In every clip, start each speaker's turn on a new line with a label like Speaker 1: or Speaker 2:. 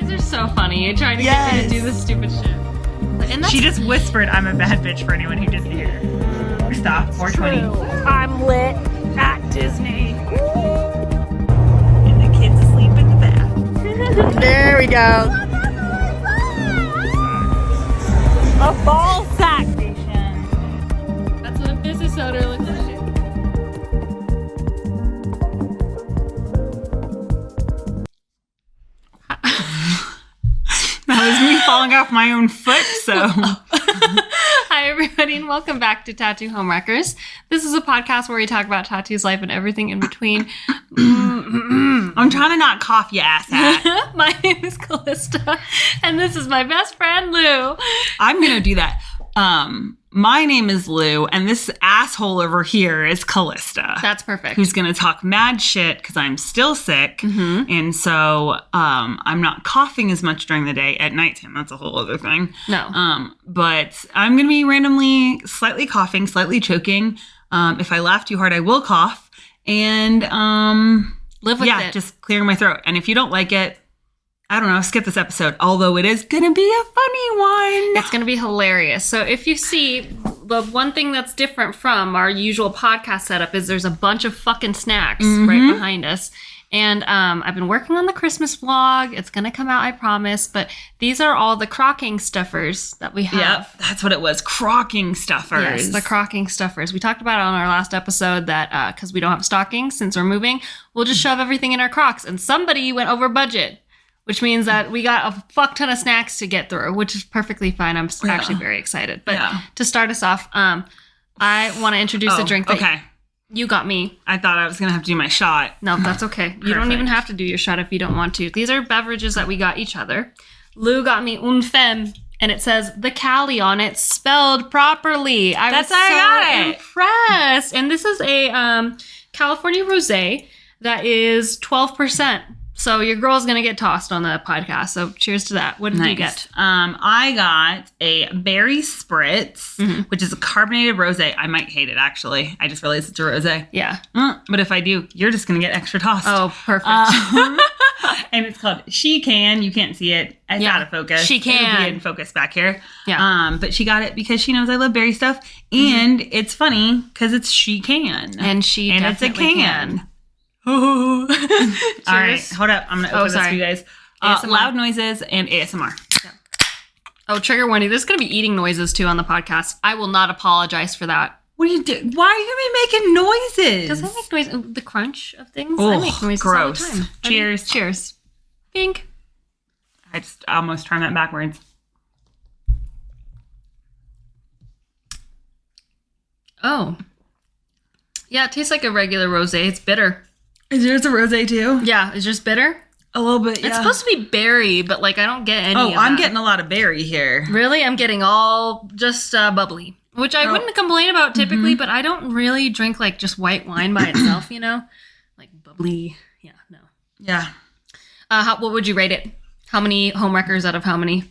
Speaker 1: guys are so funny. You're trying to get me to do this stupid shit. And
Speaker 2: she just whispered, "I'm a bad bitch," for anyone who didn't hear. Stop. 420.
Speaker 1: I'm lit at Disney.
Speaker 2: And the kids asleep in the bath.
Speaker 1: There we go. A ball sack station. That's what a business owner looks like.
Speaker 2: That was me falling off my own foot, so.
Speaker 1: Hi, everybody, and welcome back to Tattoo Homewreckers. This is a podcast where we talk about tattoos, life, and everything in between.
Speaker 2: I'm trying to not cough, you asshat.
Speaker 1: My name is Callista, and this is my best friend, Lou.
Speaker 2: I'm going to do that. My name is Lou, and this asshole over here is Callista.
Speaker 1: That's perfect.
Speaker 2: Who's going to talk mad shit because I'm still sick.
Speaker 1: Mm-hmm.
Speaker 2: And so I'm not coughing as much during the day. At nighttime, that's a whole other thing.
Speaker 1: No.
Speaker 2: But I'm going to be randomly slightly coughing, slightly choking. If I laugh too hard, I will cough. And
Speaker 1: live with it.
Speaker 2: Yeah, just clearing my throat. And if you don't like it, I don't know, skip this episode. Although it is going to be a funny one.
Speaker 1: It's going to be hilarious. So if you see, the one thing that's different from our usual podcast setup is there's a bunch of fucking snacks right behind us. And I've been working on the Christmas vlog. It's going to come out, I promise. But these are all the crocking stuffers that we have.
Speaker 2: Yep, that's what it was. Crocking stuffers.
Speaker 1: Yes, the crocking stuffers. We talked about it on our last episode that because we don't have stockings since we're moving, we'll just shove everything in our crocs. And somebody went over budget. Which means that we got a fuck ton of snacks to get through, which is perfectly fine. I'm actually very excited. But to start us off, I want to introduce a drink that you got me.
Speaker 2: I thought I was going to have to do my shot.
Speaker 1: No, that's okay. You don't even have to do your shot if you don't want to. These are beverages that we got each other. Lou got me Un Femme, and it says the Cali on it spelled properly.
Speaker 2: That's how I got it.
Speaker 1: Impressed. And this is a California rosé that is 12%. So your girl's going to get tossed on the podcast. So cheers to that. What did you get?
Speaker 2: I got a berry spritz, which is a carbonated rosé. I might hate it, actually. I just realized it's a rosé.
Speaker 1: Yeah.
Speaker 2: But if I do, you're just going to get extra tossed.
Speaker 1: Oh, perfect.
Speaker 2: And it's called She Can. You can't see it. It's out of focus.
Speaker 1: She Can.
Speaker 2: It'll be in focus back here.
Speaker 1: Yeah.
Speaker 2: But she got it because she knows I love berry stuff. And it's funny because it's She Can.
Speaker 1: And it's a can.
Speaker 2: All right, hold up. I'm going to open this for you guys.
Speaker 1: ASMR.
Speaker 2: Loud noises and ASMR.
Speaker 1: Yeah. Oh, trigger warning. There's going to be eating noises, too, on the podcast. I will not apologize for that.
Speaker 2: What are you doing? Why are you making noises?
Speaker 1: Because I make noise. The crunch of things.
Speaker 2: Oh,
Speaker 1: I make noises
Speaker 2: gross.
Speaker 1: all the time.
Speaker 2: Cheers.
Speaker 1: Cheers. Pink.
Speaker 2: I just almost turned that backwards.
Speaker 1: Oh. Yeah, it tastes like a regular rosé. It's bitter.
Speaker 2: Is yours a rosé too?
Speaker 1: Yeah, it's just bitter.
Speaker 2: A little bit, yeah.
Speaker 1: It's supposed to be berry, but like I don't get any of
Speaker 2: I'm
Speaker 1: that.
Speaker 2: getting a lot of berry here.
Speaker 1: Really? I'm getting all just bubbly, which I wouldn't complain about typically, but I don't really drink like just white wine by itself, you know? Like bubbly. Yeah, no.
Speaker 2: Yeah.
Speaker 1: What would you rate it? How many homewreckers out of how many?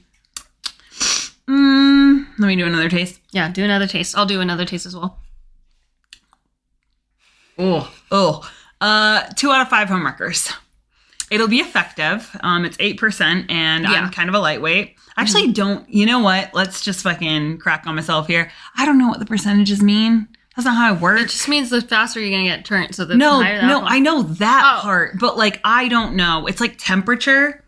Speaker 2: Let me do another taste.
Speaker 1: Yeah, do another taste. I'll do another taste as well.
Speaker 2: 2 out of 5 homewreckers. It'll be effective. It's 8%, and I'm kind of a lightweight. I actually don't. You know what? Let's just fucking crack on myself here. I don't know what the percentages mean. That's not how it works.
Speaker 1: It just means the faster you're gonna get turned. So the
Speaker 2: no,
Speaker 1: higher the alcohol.
Speaker 2: I know that part, but like I don't know. It's like temperature.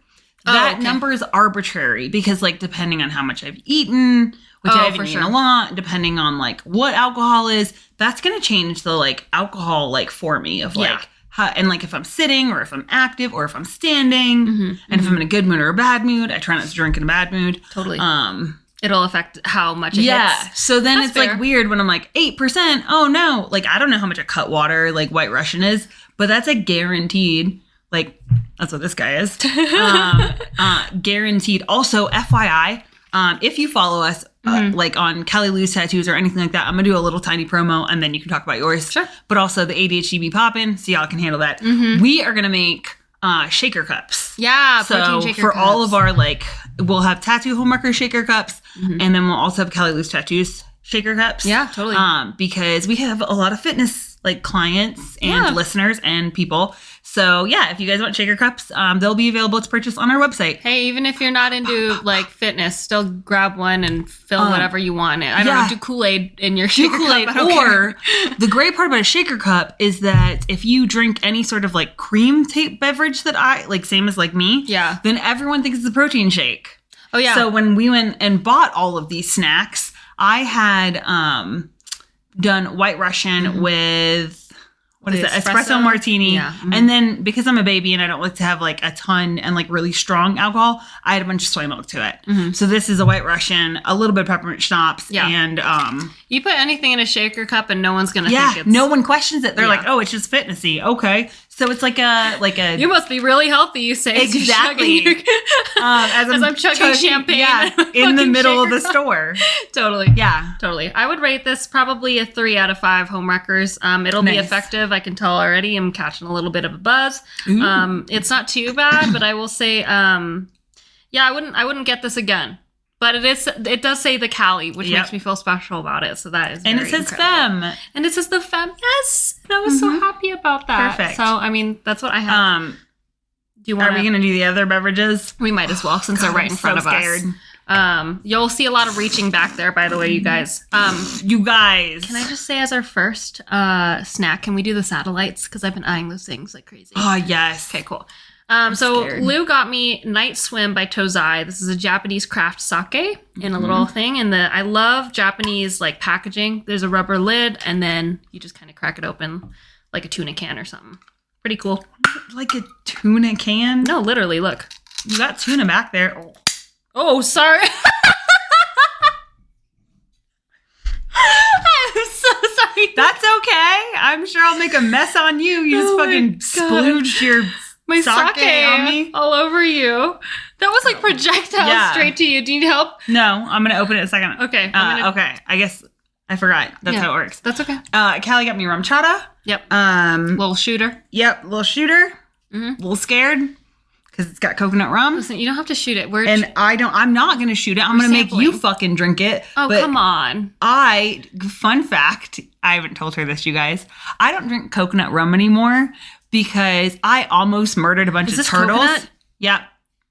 Speaker 2: That number is arbitrary because like depending on how much I've eaten, which I haven't eaten a lot, depending on like what alcohol is, that's gonna change the like alcohol like for me of like how, and like if I'm sitting or if I'm active or if I'm standing, and if I'm in a good mood or a bad mood, I try not to drink in a bad mood.
Speaker 1: Totally. It'll affect how much it hits.
Speaker 2: So then
Speaker 1: That's
Speaker 2: it's
Speaker 1: fair.
Speaker 2: like weird when I'm like 8%. Oh no. Like I don't know how much a Cutwater like White Russian is, but that's a guaranteed. Like that's what this guy is. Guaranteed. Also, FYI, if you follow us like on Kelly Lou's tattoos or anything like that, I'm gonna do a little tiny promo and then you can talk about yours.
Speaker 1: Sure.
Speaker 2: But also the ADHD be popping, so y'all can handle that. We are gonna make shaker cups.
Speaker 1: Yeah,
Speaker 2: So
Speaker 1: protein shaker
Speaker 2: for
Speaker 1: cups.
Speaker 2: all of our like, we'll have tattoo homeworker shaker cups, and then we'll also have Kelly Lou's tattoos shaker cups.
Speaker 1: Yeah, totally.
Speaker 2: Because we have a lot of fitness like clients and listeners and people. So yeah, if you guys want shaker cups, they'll be available to purchase on our website.
Speaker 1: Hey, even if you're not into like fitness, still grab one and fill whatever you want in it. I don't know, do Kool-Aid in your shaker cup.
Speaker 2: Or the great part about a shaker cup is that if you drink any sort of like cream type beverage that I like, same as like me, then everyone thinks it's a protein shake.
Speaker 1: Oh yeah.
Speaker 2: So when we went and bought all of these snacks, I had done White Russian with what is it? Espresso martini. Yeah. Mm-hmm. And then because I'm a baby and I don't like to have like a ton and like really strong alcohol, I had a bunch of soy milk to it. Mm-hmm. So this is a White Russian, a little bit of peppermint schnapps, and
Speaker 1: you put anything in a shaker cup and no one's gonna think it's
Speaker 2: no one questions it. They're like, oh, it's just fitnessy. Okay. So it's like a
Speaker 1: you must be really healthy, you say.
Speaker 2: Exactly.
Speaker 1: As I'm chugging champagne
Speaker 2: in the middle of the store.
Speaker 1: Totally. Yeah. Totally. I would rate this probably a 3 out of 5 home wreckers. It'll be effective. I can tell already. I'm catching a little bit of a buzz. It's not too bad, but I will say, I wouldn't get this again. But it does say the Cali, which makes me feel special about it. So that is very
Speaker 2: it says
Speaker 1: incredible.
Speaker 2: Femme.
Speaker 1: And it says the Femme. Yes. And I was so happy about that.
Speaker 2: Perfect.
Speaker 1: So, I mean, that's what I have.
Speaker 2: Do you want? Are we going to do the other beverages?
Speaker 1: We might as well, since they're right in front of us. You'll see a lot of reaching back there, by the way, you guys.
Speaker 2: You guys.
Speaker 1: Can I just say as our first snack, can we do the satellites? Because I've been eyeing those things like crazy.
Speaker 2: Oh, yes.
Speaker 1: Okay, cool. Lou got me Night Swim by Tozai. This is a Japanese craft sake in a little thing. And I love Japanese like packaging. There's a rubber lid and then you just kind of crack it open like a tuna can or something. Pretty cool.
Speaker 2: Like a tuna can?
Speaker 1: No, literally, look.
Speaker 2: You got tuna back there.
Speaker 1: Oh, sorry. I'm so sorry.
Speaker 2: That's okay. I'm sure I'll make a mess on you. You just fucking splooged your
Speaker 1: my
Speaker 2: sake on me.
Speaker 1: All over you. That was like projectile straight to you. Do you need help?
Speaker 2: No, I'm going to open it in a second.
Speaker 1: Okay.
Speaker 2: Okay. I guess I forgot. That's how it works.
Speaker 1: That's okay.
Speaker 2: Callie got me rum chata.
Speaker 1: Yep. Little shooter.
Speaker 2: Yep. Little shooter. Mm-hmm. Little scared because it's got coconut rum.
Speaker 1: Listen, you don't have to shoot it.
Speaker 2: I'm not going to shoot it. I'm going to make you fucking drink it.
Speaker 1: Oh, come on.
Speaker 2: Fun fact, I haven't told her this, you guys. I don't drink coconut rum anymore because I almost murdered a bunch of turtles.
Speaker 1: Coconut?
Speaker 2: Yep.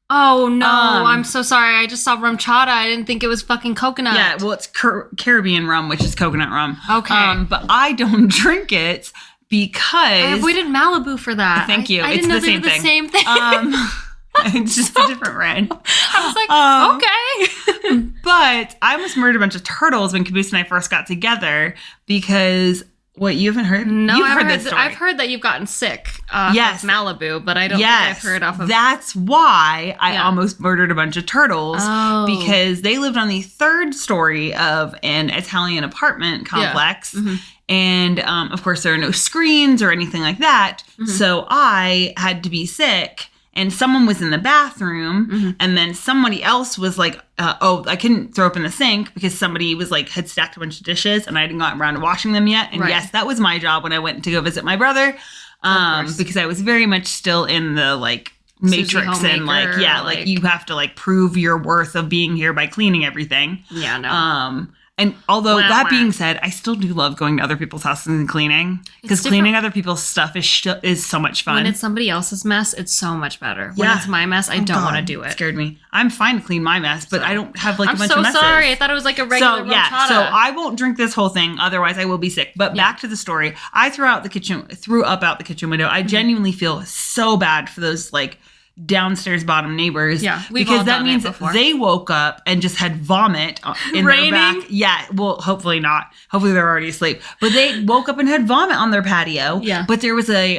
Speaker 1: Oh, no. I'm so sorry. I just saw rum chata. I didn't think it was fucking coconut.
Speaker 2: Yeah, well, it's Caribbean rum, which is coconut rum.
Speaker 1: Okay.
Speaker 2: But I don't drink it because... I
Speaker 1: avoided Malibu for that.
Speaker 2: Thank you.
Speaker 1: I didn't know they were the same thing.
Speaker 2: It's just a different brand.
Speaker 1: I was like, okay.
Speaker 2: But I almost murdered a bunch of turtles when Caboose and I first got together because... What, you haven't heard?
Speaker 1: No,
Speaker 2: You've heard this story.
Speaker 1: I've heard that you've gotten sick of Malibu, but I don't think I've heard off of...
Speaker 2: That's why I almost murdered a bunch of turtles because they lived on the 3rd story of an Italian apartment complex. Yeah. Mm-hmm. And, of course, there are no screens or anything like that. Mm-hmm. So I had to be sick. And someone was in the bathroom, and then somebody else was like, I couldn't throw up in the sink because somebody was like, had stacked a bunch of dishes and I hadn't gotten around to washing them yet. And yes, that was my job when I went to go visit my brother, because I was very much still in the like matrix and like you have to like prove your worth of being here by cleaning everything.
Speaker 1: Yeah, no.
Speaker 2: And although that being said, I still do love going to other people's houses and cleaning because cleaning other people's stuff is so much fun.
Speaker 1: When it's somebody else's mess, it's so much better. When it's my mess, I don't want to do it.
Speaker 2: It scared me. I'm fine to clean my mess, but I don't have like a bunch of messes.
Speaker 1: I'm so sorry. I thought it was like a regular rum chata.
Speaker 2: So I won't drink this whole thing. Otherwise, I will be sick. But back to the story. I threw up out the kitchen window. I genuinely feel so bad for those like downstairs bottom neighbors.
Speaker 1: Yeah,
Speaker 2: because that means they woke up and just had vomit in their back. Yeah, well, hopefully not. Hopefully they're already asleep. But they woke up and had vomit on their patio. Yeah. But there was a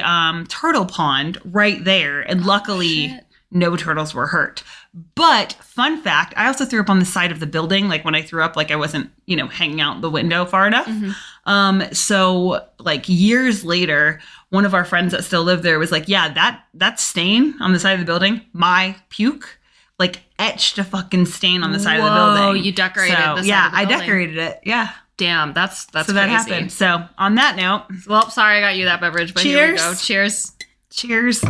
Speaker 2: turtle pond right there, and luckily no turtles were hurt. But fun fact, I also threw up on the side of the building. Like when I threw up, like I wasn't, hanging out the window far enough. Mm-hmm. So like years later, one of our friends that still lived there was like, yeah, that stain on the side of the building, my puke, like etched a fucking stain on the side of the building. Oh,
Speaker 1: you decorated the side of the building.
Speaker 2: I decorated it. Yeah.
Speaker 1: Damn, that's so crazy.
Speaker 2: That happened. So on that note.
Speaker 1: Well, sorry I got you that beverage, but here we go. Cheers.
Speaker 2: Cheers.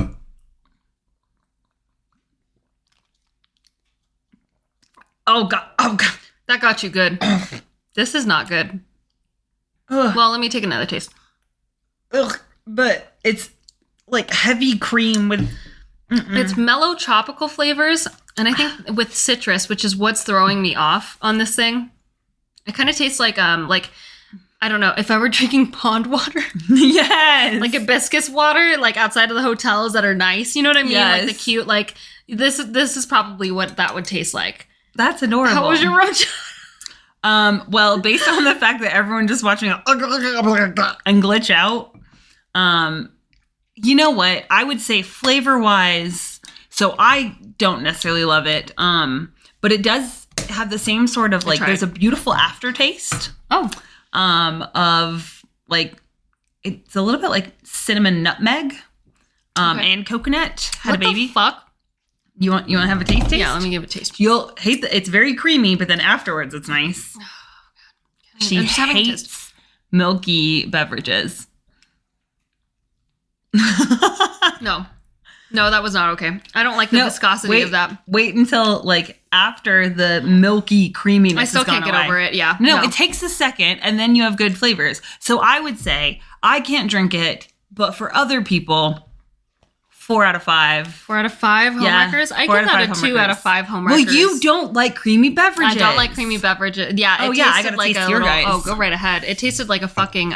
Speaker 2: Oh, God.
Speaker 1: That got you good. This is not good. Ugh. Well, let me take another taste.
Speaker 2: Ugh, but it's like heavy cream with.
Speaker 1: It's mellow tropical flavors, and I think with citrus, which is what's throwing me off on this thing. It kind of tastes like I don't know, if I were drinking pond water.
Speaker 2: Yes.
Speaker 1: Like hibiscus water, like outside of the hotels that are nice. You know what I mean?
Speaker 2: Yes.
Speaker 1: Like the cute, like this is probably what that would taste like.
Speaker 2: That's adorable.
Speaker 1: How was your rum shot?
Speaker 2: Well, based on the fact that everyone just watching it and glitch out, you know what? I would say flavor-wise, so I don't necessarily love it, but it does have the same sort of like, there's a beautiful aftertaste.
Speaker 1: Oh.
Speaker 2: Of like, it's a little bit like cinnamon nutmeg, and coconut. Had
Speaker 1: what
Speaker 2: a baby.
Speaker 1: The fuck?
Speaker 2: You want to have a taste?
Speaker 1: Yeah, let me give it a taste.
Speaker 2: You'll hate it's very creamy, but then afterwards it's nice. Oh, God. She hates milky beverages.
Speaker 1: No, that was not okay. I don't like the viscosity of that.
Speaker 2: Wait until like after the milky creaminess.
Speaker 1: I still can't get over it. Yeah.
Speaker 2: No, it takes a second, and then you have good flavors. So I would say I can't drink it, but for other people, 4 out of 5.
Speaker 1: 4 out of 5 homewreckers? I give that a 2 out of 5 homewreckers.
Speaker 2: Well, you don't like creamy beverages.
Speaker 1: I don't like creamy beverages. Yeah.
Speaker 2: I gotta like taste your guys.
Speaker 1: Oh, go right ahead. It tasted like a fucking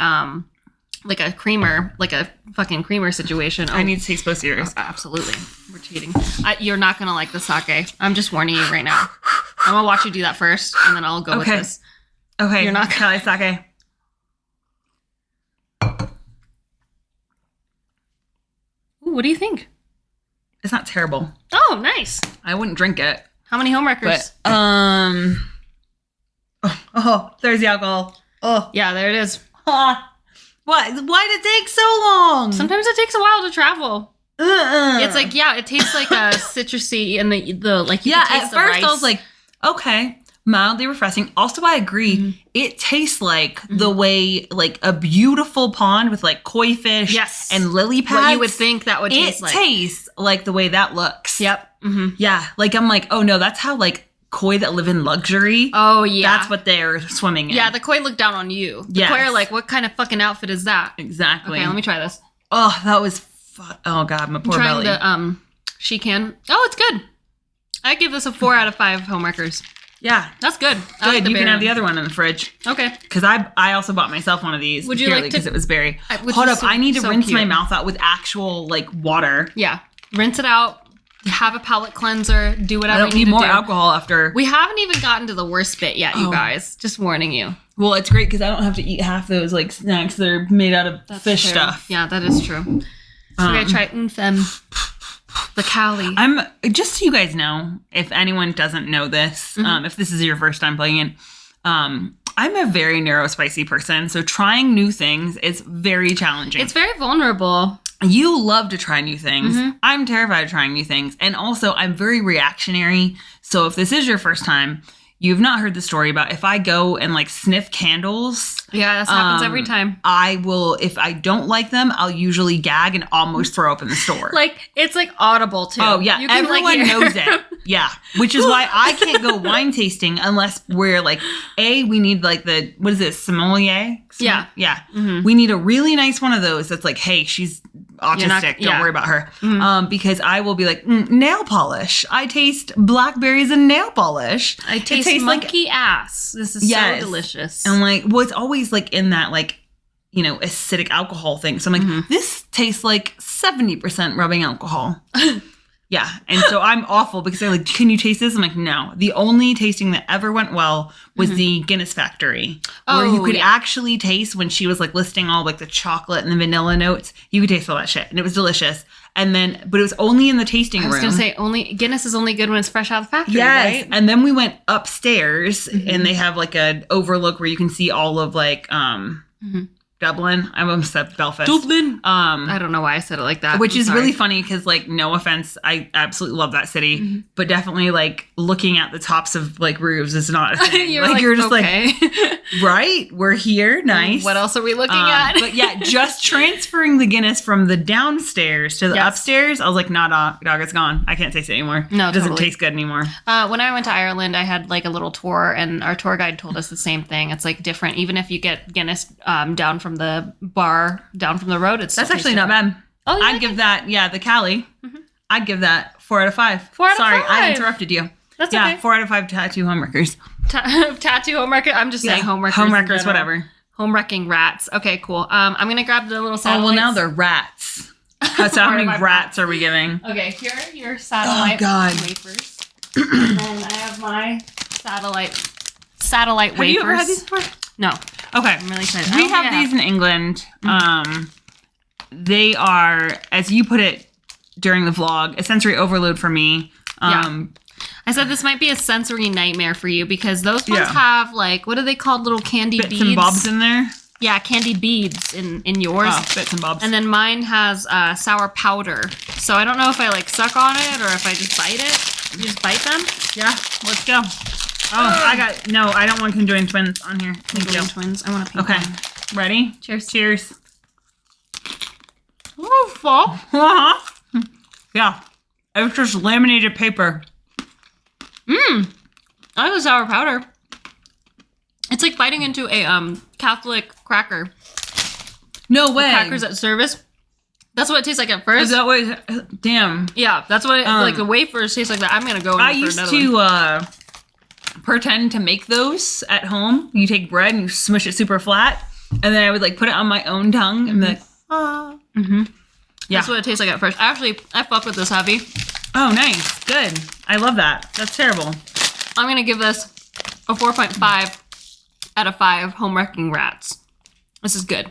Speaker 1: like a creamer, like a fucking creamer situation. Oh.
Speaker 2: I need to taste both of yours.
Speaker 1: Oh, absolutely. We're cheating. You're not going to like the sake. I'm just warning you right now. I'm going to watch you do that first, and then I'll go with this.
Speaker 2: Okay.
Speaker 1: You're not going
Speaker 2: to like sake.
Speaker 1: Ooh, what do you think?
Speaker 2: It's not terrible.
Speaker 1: Oh, nice.
Speaker 2: I wouldn't drink it.
Speaker 1: How many homewreckers?
Speaker 2: But, there's the alcohol. Oh.
Speaker 1: Yeah, there it is.
Speaker 2: What? Why did it take so long?
Speaker 1: Sometimes it takes a while to travel. It's like, it tastes like a citrusy and the like. You can taste
Speaker 2: at first
Speaker 1: rice.
Speaker 2: I was like, okay, mildly refreshing. Also, I agree. It tastes like the way like a beautiful pond with like koi fish, and lily pads.
Speaker 1: What you would think that would taste like.
Speaker 2: It tastes like the way that looks.
Speaker 1: Yep. Mm-hmm.
Speaker 2: Yeah, like I'm like, oh no, that's how like koi that live in luxury.
Speaker 1: Oh yeah,
Speaker 2: that's what they're swimming in.
Speaker 1: Yeah, the koi look down on you. The koi are like, what kind of fucking outfit is that?
Speaker 2: Exactly.
Speaker 1: Okay, let me try this.
Speaker 2: Oh, that was. Oh god, my poor belly.
Speaker 1: The she can. Oh, it's good. I give this a 4 out of 5 homewreckers.
Speaker 2: Yeah,
Speaker 1: that's good.
Speaker 2: Good. You can have the other one in the fridge.
Speaker 1: Okay.
Speaker 2: Because I also bought myself one of these.
Speaker 1: Would you like to?
Speaker 2: Because it was berry. Hold up, I need to rinse my mouth out with actual like water.
Speaker 1: Yeah, rinse it out. Have a palate cleanser. Do whatever.
Speaker 2: I don't need more alcohol after.
Speaker 1: We haven't even gotten to the worst bit yet, you guys. Just warning you.
Speaker 2: Well, it's great because I don't have to eat half those like snacks that are made out of fish stuff.
Speaker 1: Yeah, that is true. Okay, try the Cali.
Speaker 2: I'm just so you guys know, if anyone doesn't know this, if this is your first time playing it, I'm a very narrow spicy person, so trying new things is very challenging.
Speaker 1: It's very vulnerable.
Speaker 2: You love to try new things. I'm terrified of trying new things, and also I'm very reactionary. So if this is your first time, you've not heard the story about if I go and like sniff candles.
Speaker 1: Yeah, this happens every time.
Speaker 2: I will, if I don't like them, I'll usually gag and almost throw up in the store.
Speaker 1: Like, it's like audible too.
Speaker 2: Oh, yeah. Everyone knows it. Yeah. Which is why I can't go wine tasting unless we're like, we need like what is this, sommelier?
Speaker 1: Yeah.
Speaker 2: Yeah. Mm-hmm. We need a really nice one of those that's like, hey, she's autistic. Don't worry about her. Because I will be like, nail polish. I taste blackberries and nail polish.
Speaker 1: I taste monkey ass. This is so delicious.
Speaker 2: And like, well, it's always like in that like, you know, acidic alcohol thing. So I'm like, this tastes like 70% rubbing alcohol. Yeah. And so I'm awful because they're like, can you taste this? I'm like, no. The only tasting that ever went well was the Guinness Factory. Where you could actually taste when she was like listing all like the chocolate and the vanilla notes. You could taste all that shit. And it was delicious. And then, but it was only in the tasting room.
Speaker 1: I was going to say, Guinness is only good when it's fresh out of the factory,
Speaker 2: yes.
Speaker 1: right?
Speaker 2: And then we went upstairs and they have like an overlook where you can see all of like, Dublin. I almost said Belfast.
Speaker 1: Dublin. I don't know why I said it like that.
Speaker 2: Which is really funny because, like, no offense, I absolutely love that city, but definitely, like, looking at the tops of like roofs is not a thing. You're just like, right? We're here, nice.
Speaker 1: What else are we looking at?
Speaker 2: But yeah, just transferring the Guinness from the downstairs to the upstairs, I was like, nah, dog, it's gone. I can't taste it anymore.
Speaker 1: No,
Speaker 2: it doesn't taste good anymore.
Speaker 1: When I went to Ireland, I had like a little tour, and our tour guide told us the same thing. It's like different, even if you get Guinness down from the bar, down from the road. That's
Speaker 2: actually not bad.
Speaker 1: Oh, you
Speaker 2: I'd
Speaker 1: like
Speaker 2: give
Speaker 1: it?
Speaker 2: that, the Cali. I'd give that 4 out of 5.
Speaker 1: 4 out of
Speaker 2: Sorry,
Speaker 1: 5.
Speaker 2: I interrupted you.
Speaker 1: That's okay.
Speaker 2: 4 out of 5 tattoo homewreckers.
Speaker 1: Tattoo homewrecker. I'm just saying homewreckers.
Speaker 2: Homewreckers, whatever.
Speaker 1: Home wrecking rats. Okay, cool. I'm gonna grab the little
Speaker 2: Oh,
Speaker 1: satellites.
Speaker 2: well, now they're rats. So how many rats are we giving?
Speaker 1: Okay, here are your satellite wafers. And then I have my satellite wafers.
Speaker 2: Have you ever had these before?
Speaker 1: No.
Speaker 2: Okay.
Speaker 1: I'm really excited.
Speaker 2: We have these in England. They are, as you put it during the vlog, a sensory overload for me.
Speaker 1: I said this might be a sensory nightmare for you because those ones have like, what are they called? Little candy
Speaker 2: bits
Speaker 1: beads.
Speaker 2: and bobs in there.
Speaker 1: Yeah, candy beads in yours.
Speaker 2: Oh, bits and bobs.
Speaker 1: And then mine has sour powder. So I don't know if I like suck on it or if I just bite it. You just bite them?
Speaker 2: Yeah, let's go. Oh, I don't want conjoined twins on here. Thank you.
Speaker 1: Twins. I want a pink
Speaker 2: Okay,
Speaker 1: one.
Speaker 2: ready?
Speaker 1: Cheers.
Speaker 2: Cheers.
Speaker 1: Oh, full.
Speaker 2: Yeah, it's just laminated paper.
Speaker 1: I like the sour powder. It's like biting into a Catholic cracker.
Speaker 2: No way.
Speaker 1: Crackers at service. That's what it tastes like at first.
Speaker 2: Is that what? Damn.
Speaker 1: Yeah, that's what it, like the wafers taste like that. I'm gonna go in
Speaker 2: I
Speaker 1: for
Speaker 2: used
Speaker 1: another one.
Speaker 2: to pretend to make those at home. You take bread and you smush it super flat, and then I would like put it on my own tongue and be like, ah.
Speaker 1: Mm-hmm.
Speaker 2: Yeah.
Speaker 1: That's what it tastes like at first. Actually, I fuck with this heavy.
Speaker 2: Oh, nice. Good. I love that. That's terrible.
Speaker 1: I'm gonna give this a 4.5 out of 5 home wrecking rats. This is good.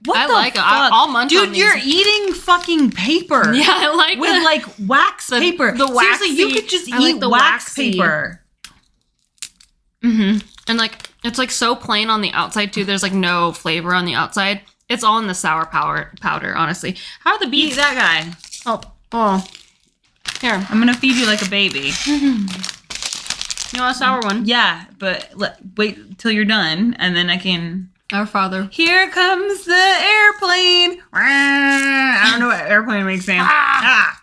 Speaker 2: What
Speaker 1: I
Speaker 2: the
Speaker 1: like it.
Speaker 2: fuck?
Speaker 1: I'll munch
Speaker 2: Dude,
Speaker 1: on these.
Speaker 2: you're eating fucking paper.
Speaker 1: Yeah, I like
Speaker 2: with
Speaker 1: the,
Speaker 2: like wax paper.
Speaker 1: the waxy.
Speaker 2: Seriously, you could just
Speaker 1: I like
Speaker 2: eat
Speaker 1: the
Speaker 2: wax
Speaker 1: waxy.
Speaker 2: paper.
Speaker 1: Mm-hmm. And like it's like so plain on the outside too. There's like no flavor on the outside. It's all in the sour powder, honestly. How are the beets?
Speaker 2: Eat that guy.
Speaker 1: Oh. Here.
Speaker 2: I'm gonna feed you like a baby.
Speaker 1: You want a sour one?
Speaker 2: Yeah, but wait till you're done, and then I can.
Speaker 1: Our Father.
Speaker 2: Here comes the airplane. I don't know what airplane makes sound.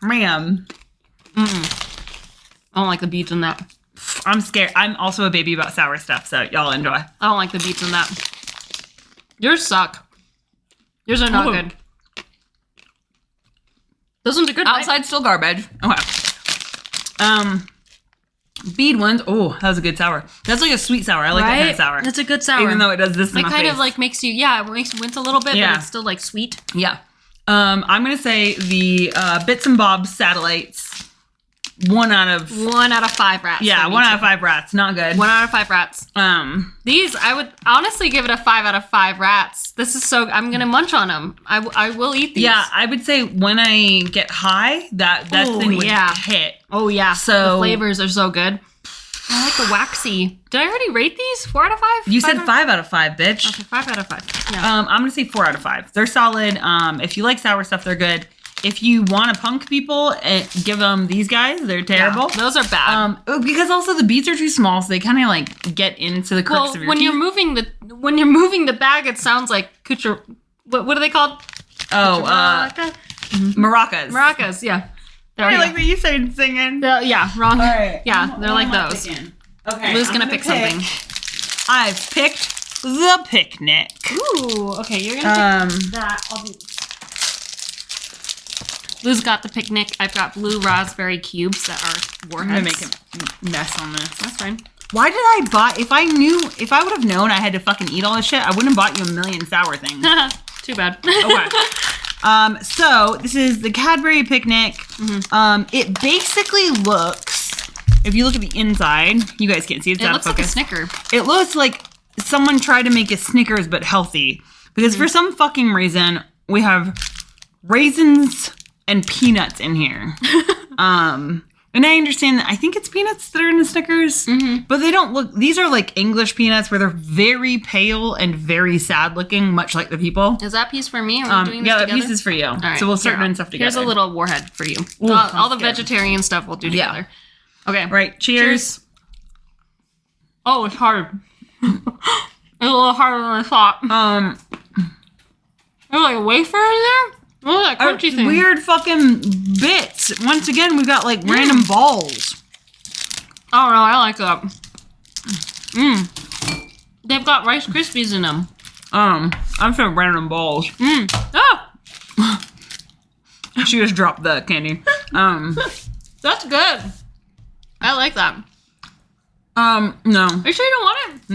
Speaker 2: Ma'am.
Speaker 1: I don't like the beets in that.
Speaker 2: I'm scared. I'm also a baby about sour stuff, so y'all enjoy.
Speaker 1: I don't like the beets in that. Yours suck. Yours are not
Speaker 2: Ooh.
Speaker 1: good. Those ones are good. Right?
Speaker 2: Outside still garbage. Okay. Bead ones. Oh, that was a good sour. That's like a sweet sour. I like that kind of sour.
Speaker 1: That's a good sour.
Speaker 2: Even though it does this in
Speaker 1: it
Speaker 2: my
Speaker 1: kind
Speaker 2: face.
Speaker 1: of like makes you, it makes you wince a little bit, but it's still like sweet.
Speaker 2: Yeah. I'm gonna say the bits and bobs satellites. 1 out of
Speaker 1: 5 rats.
Speaker 2: Yeah, 1 out of 5 rats. Not good.
Speaker 1: 1 out of 5 rats. These I would honestly give it a 5 out of 5 rats. This is so. I'm gonna munch on them. I will eat these.
Speaker 2: Yeah, I would say when I get high, that thing would hit.
Speaker 1: Oh yeah.
Speaker 2: So
Speaker 1: the flavors are so good. I like the waxy. Did I already rate these? 4 out of 5?
Speaker 2: You said 5 out of 5, bitch.
Speaker 1: Okay, 5 out of 5. Yeah.
Speaker 2: I'm gonna say 4 out of 5. They're solid. If you like sour stuff, they're good. If you want to punk people and give them these guys, they're terrible.
Speaker 1: Yeah, those are bad.
Speaker 2: Because also the beads are too small, so they kind of like get into the crooks of your teeth.
Speaker 1: You're moving the bag, it sounds like kucher. What are they called?
Speaker 2: Oh, maracas.
Speaker 1: Maracas. Yeah.
Speaker 2: I like that you started singing.
Speaker 1: Yeah, wrong.
Speaker 2: All right.
Speaker 1: Yeah, they're like those.
Speaker 2: Okay.
Speaker 1: Lou's gonna pick something.
Speaker 2: I've picked the picnic.
Speaker 1: Ooh. Okay, you're gonna pick that. I'll do. Lou's got the picnic. I've got blue raspberry cubes that are warheads.
Speaker 2: I'm gonna make a mess on this.
Speaker 1: That's fine.
Speaker 2: Why did I buy? If I would have known I had to fucking eat all this shit, I wouldn't have bought you a million sour things.
Speaker 1: Too bad.
Speaker 2: Okay. So this is the Cadbury picnic. Mm-hmm. It basically looks, if you look at the inside, you guys can't see it. It's out of focus.
Speaker 1: Like a Snicker.
Speaker 2: It looks like someone tried to make a Snickers but healthy. Because for some fucking reason, we have raisins and peanuts in here. And I understand that I think it's peanuts that are in the Snickers, but they don't look, these are like English peanuts where they're very pale and very sad looking, much like the people.
Speaker 1: Is that piece for me? Are we doing this
Speaker 2: that
Speaker 1: together?
Speaker 2: piece is for you.
Speaker 1: Right,
Speaker 2: so we'll start doing stuff together.
Speaker 1: Here's a little warhead for you.
Speaker 2: Ooh,
Speaker 1: all the vegetarian stuff we'll do together. Okay.
Speaker 2: Right. Cheers.
Speaker 1: Oh, it's hard. It's a little harder than I thought. There's like a wafer in there? Oh, that crunchy thing.
Speaker 2: Weird fucking bits. Once again, we've got like random balls.
Speaker 1: I don't know. I like that. They've got Rice Krispies in them.
Speaker 2: I'm saying random balls.
Speaker 1: Oh!
Speaker 2: She just dropped the candy.
Speaker 1: That's good. I like that.
Speaker 2: No.
Speaker 1: Are you sure you don't want it?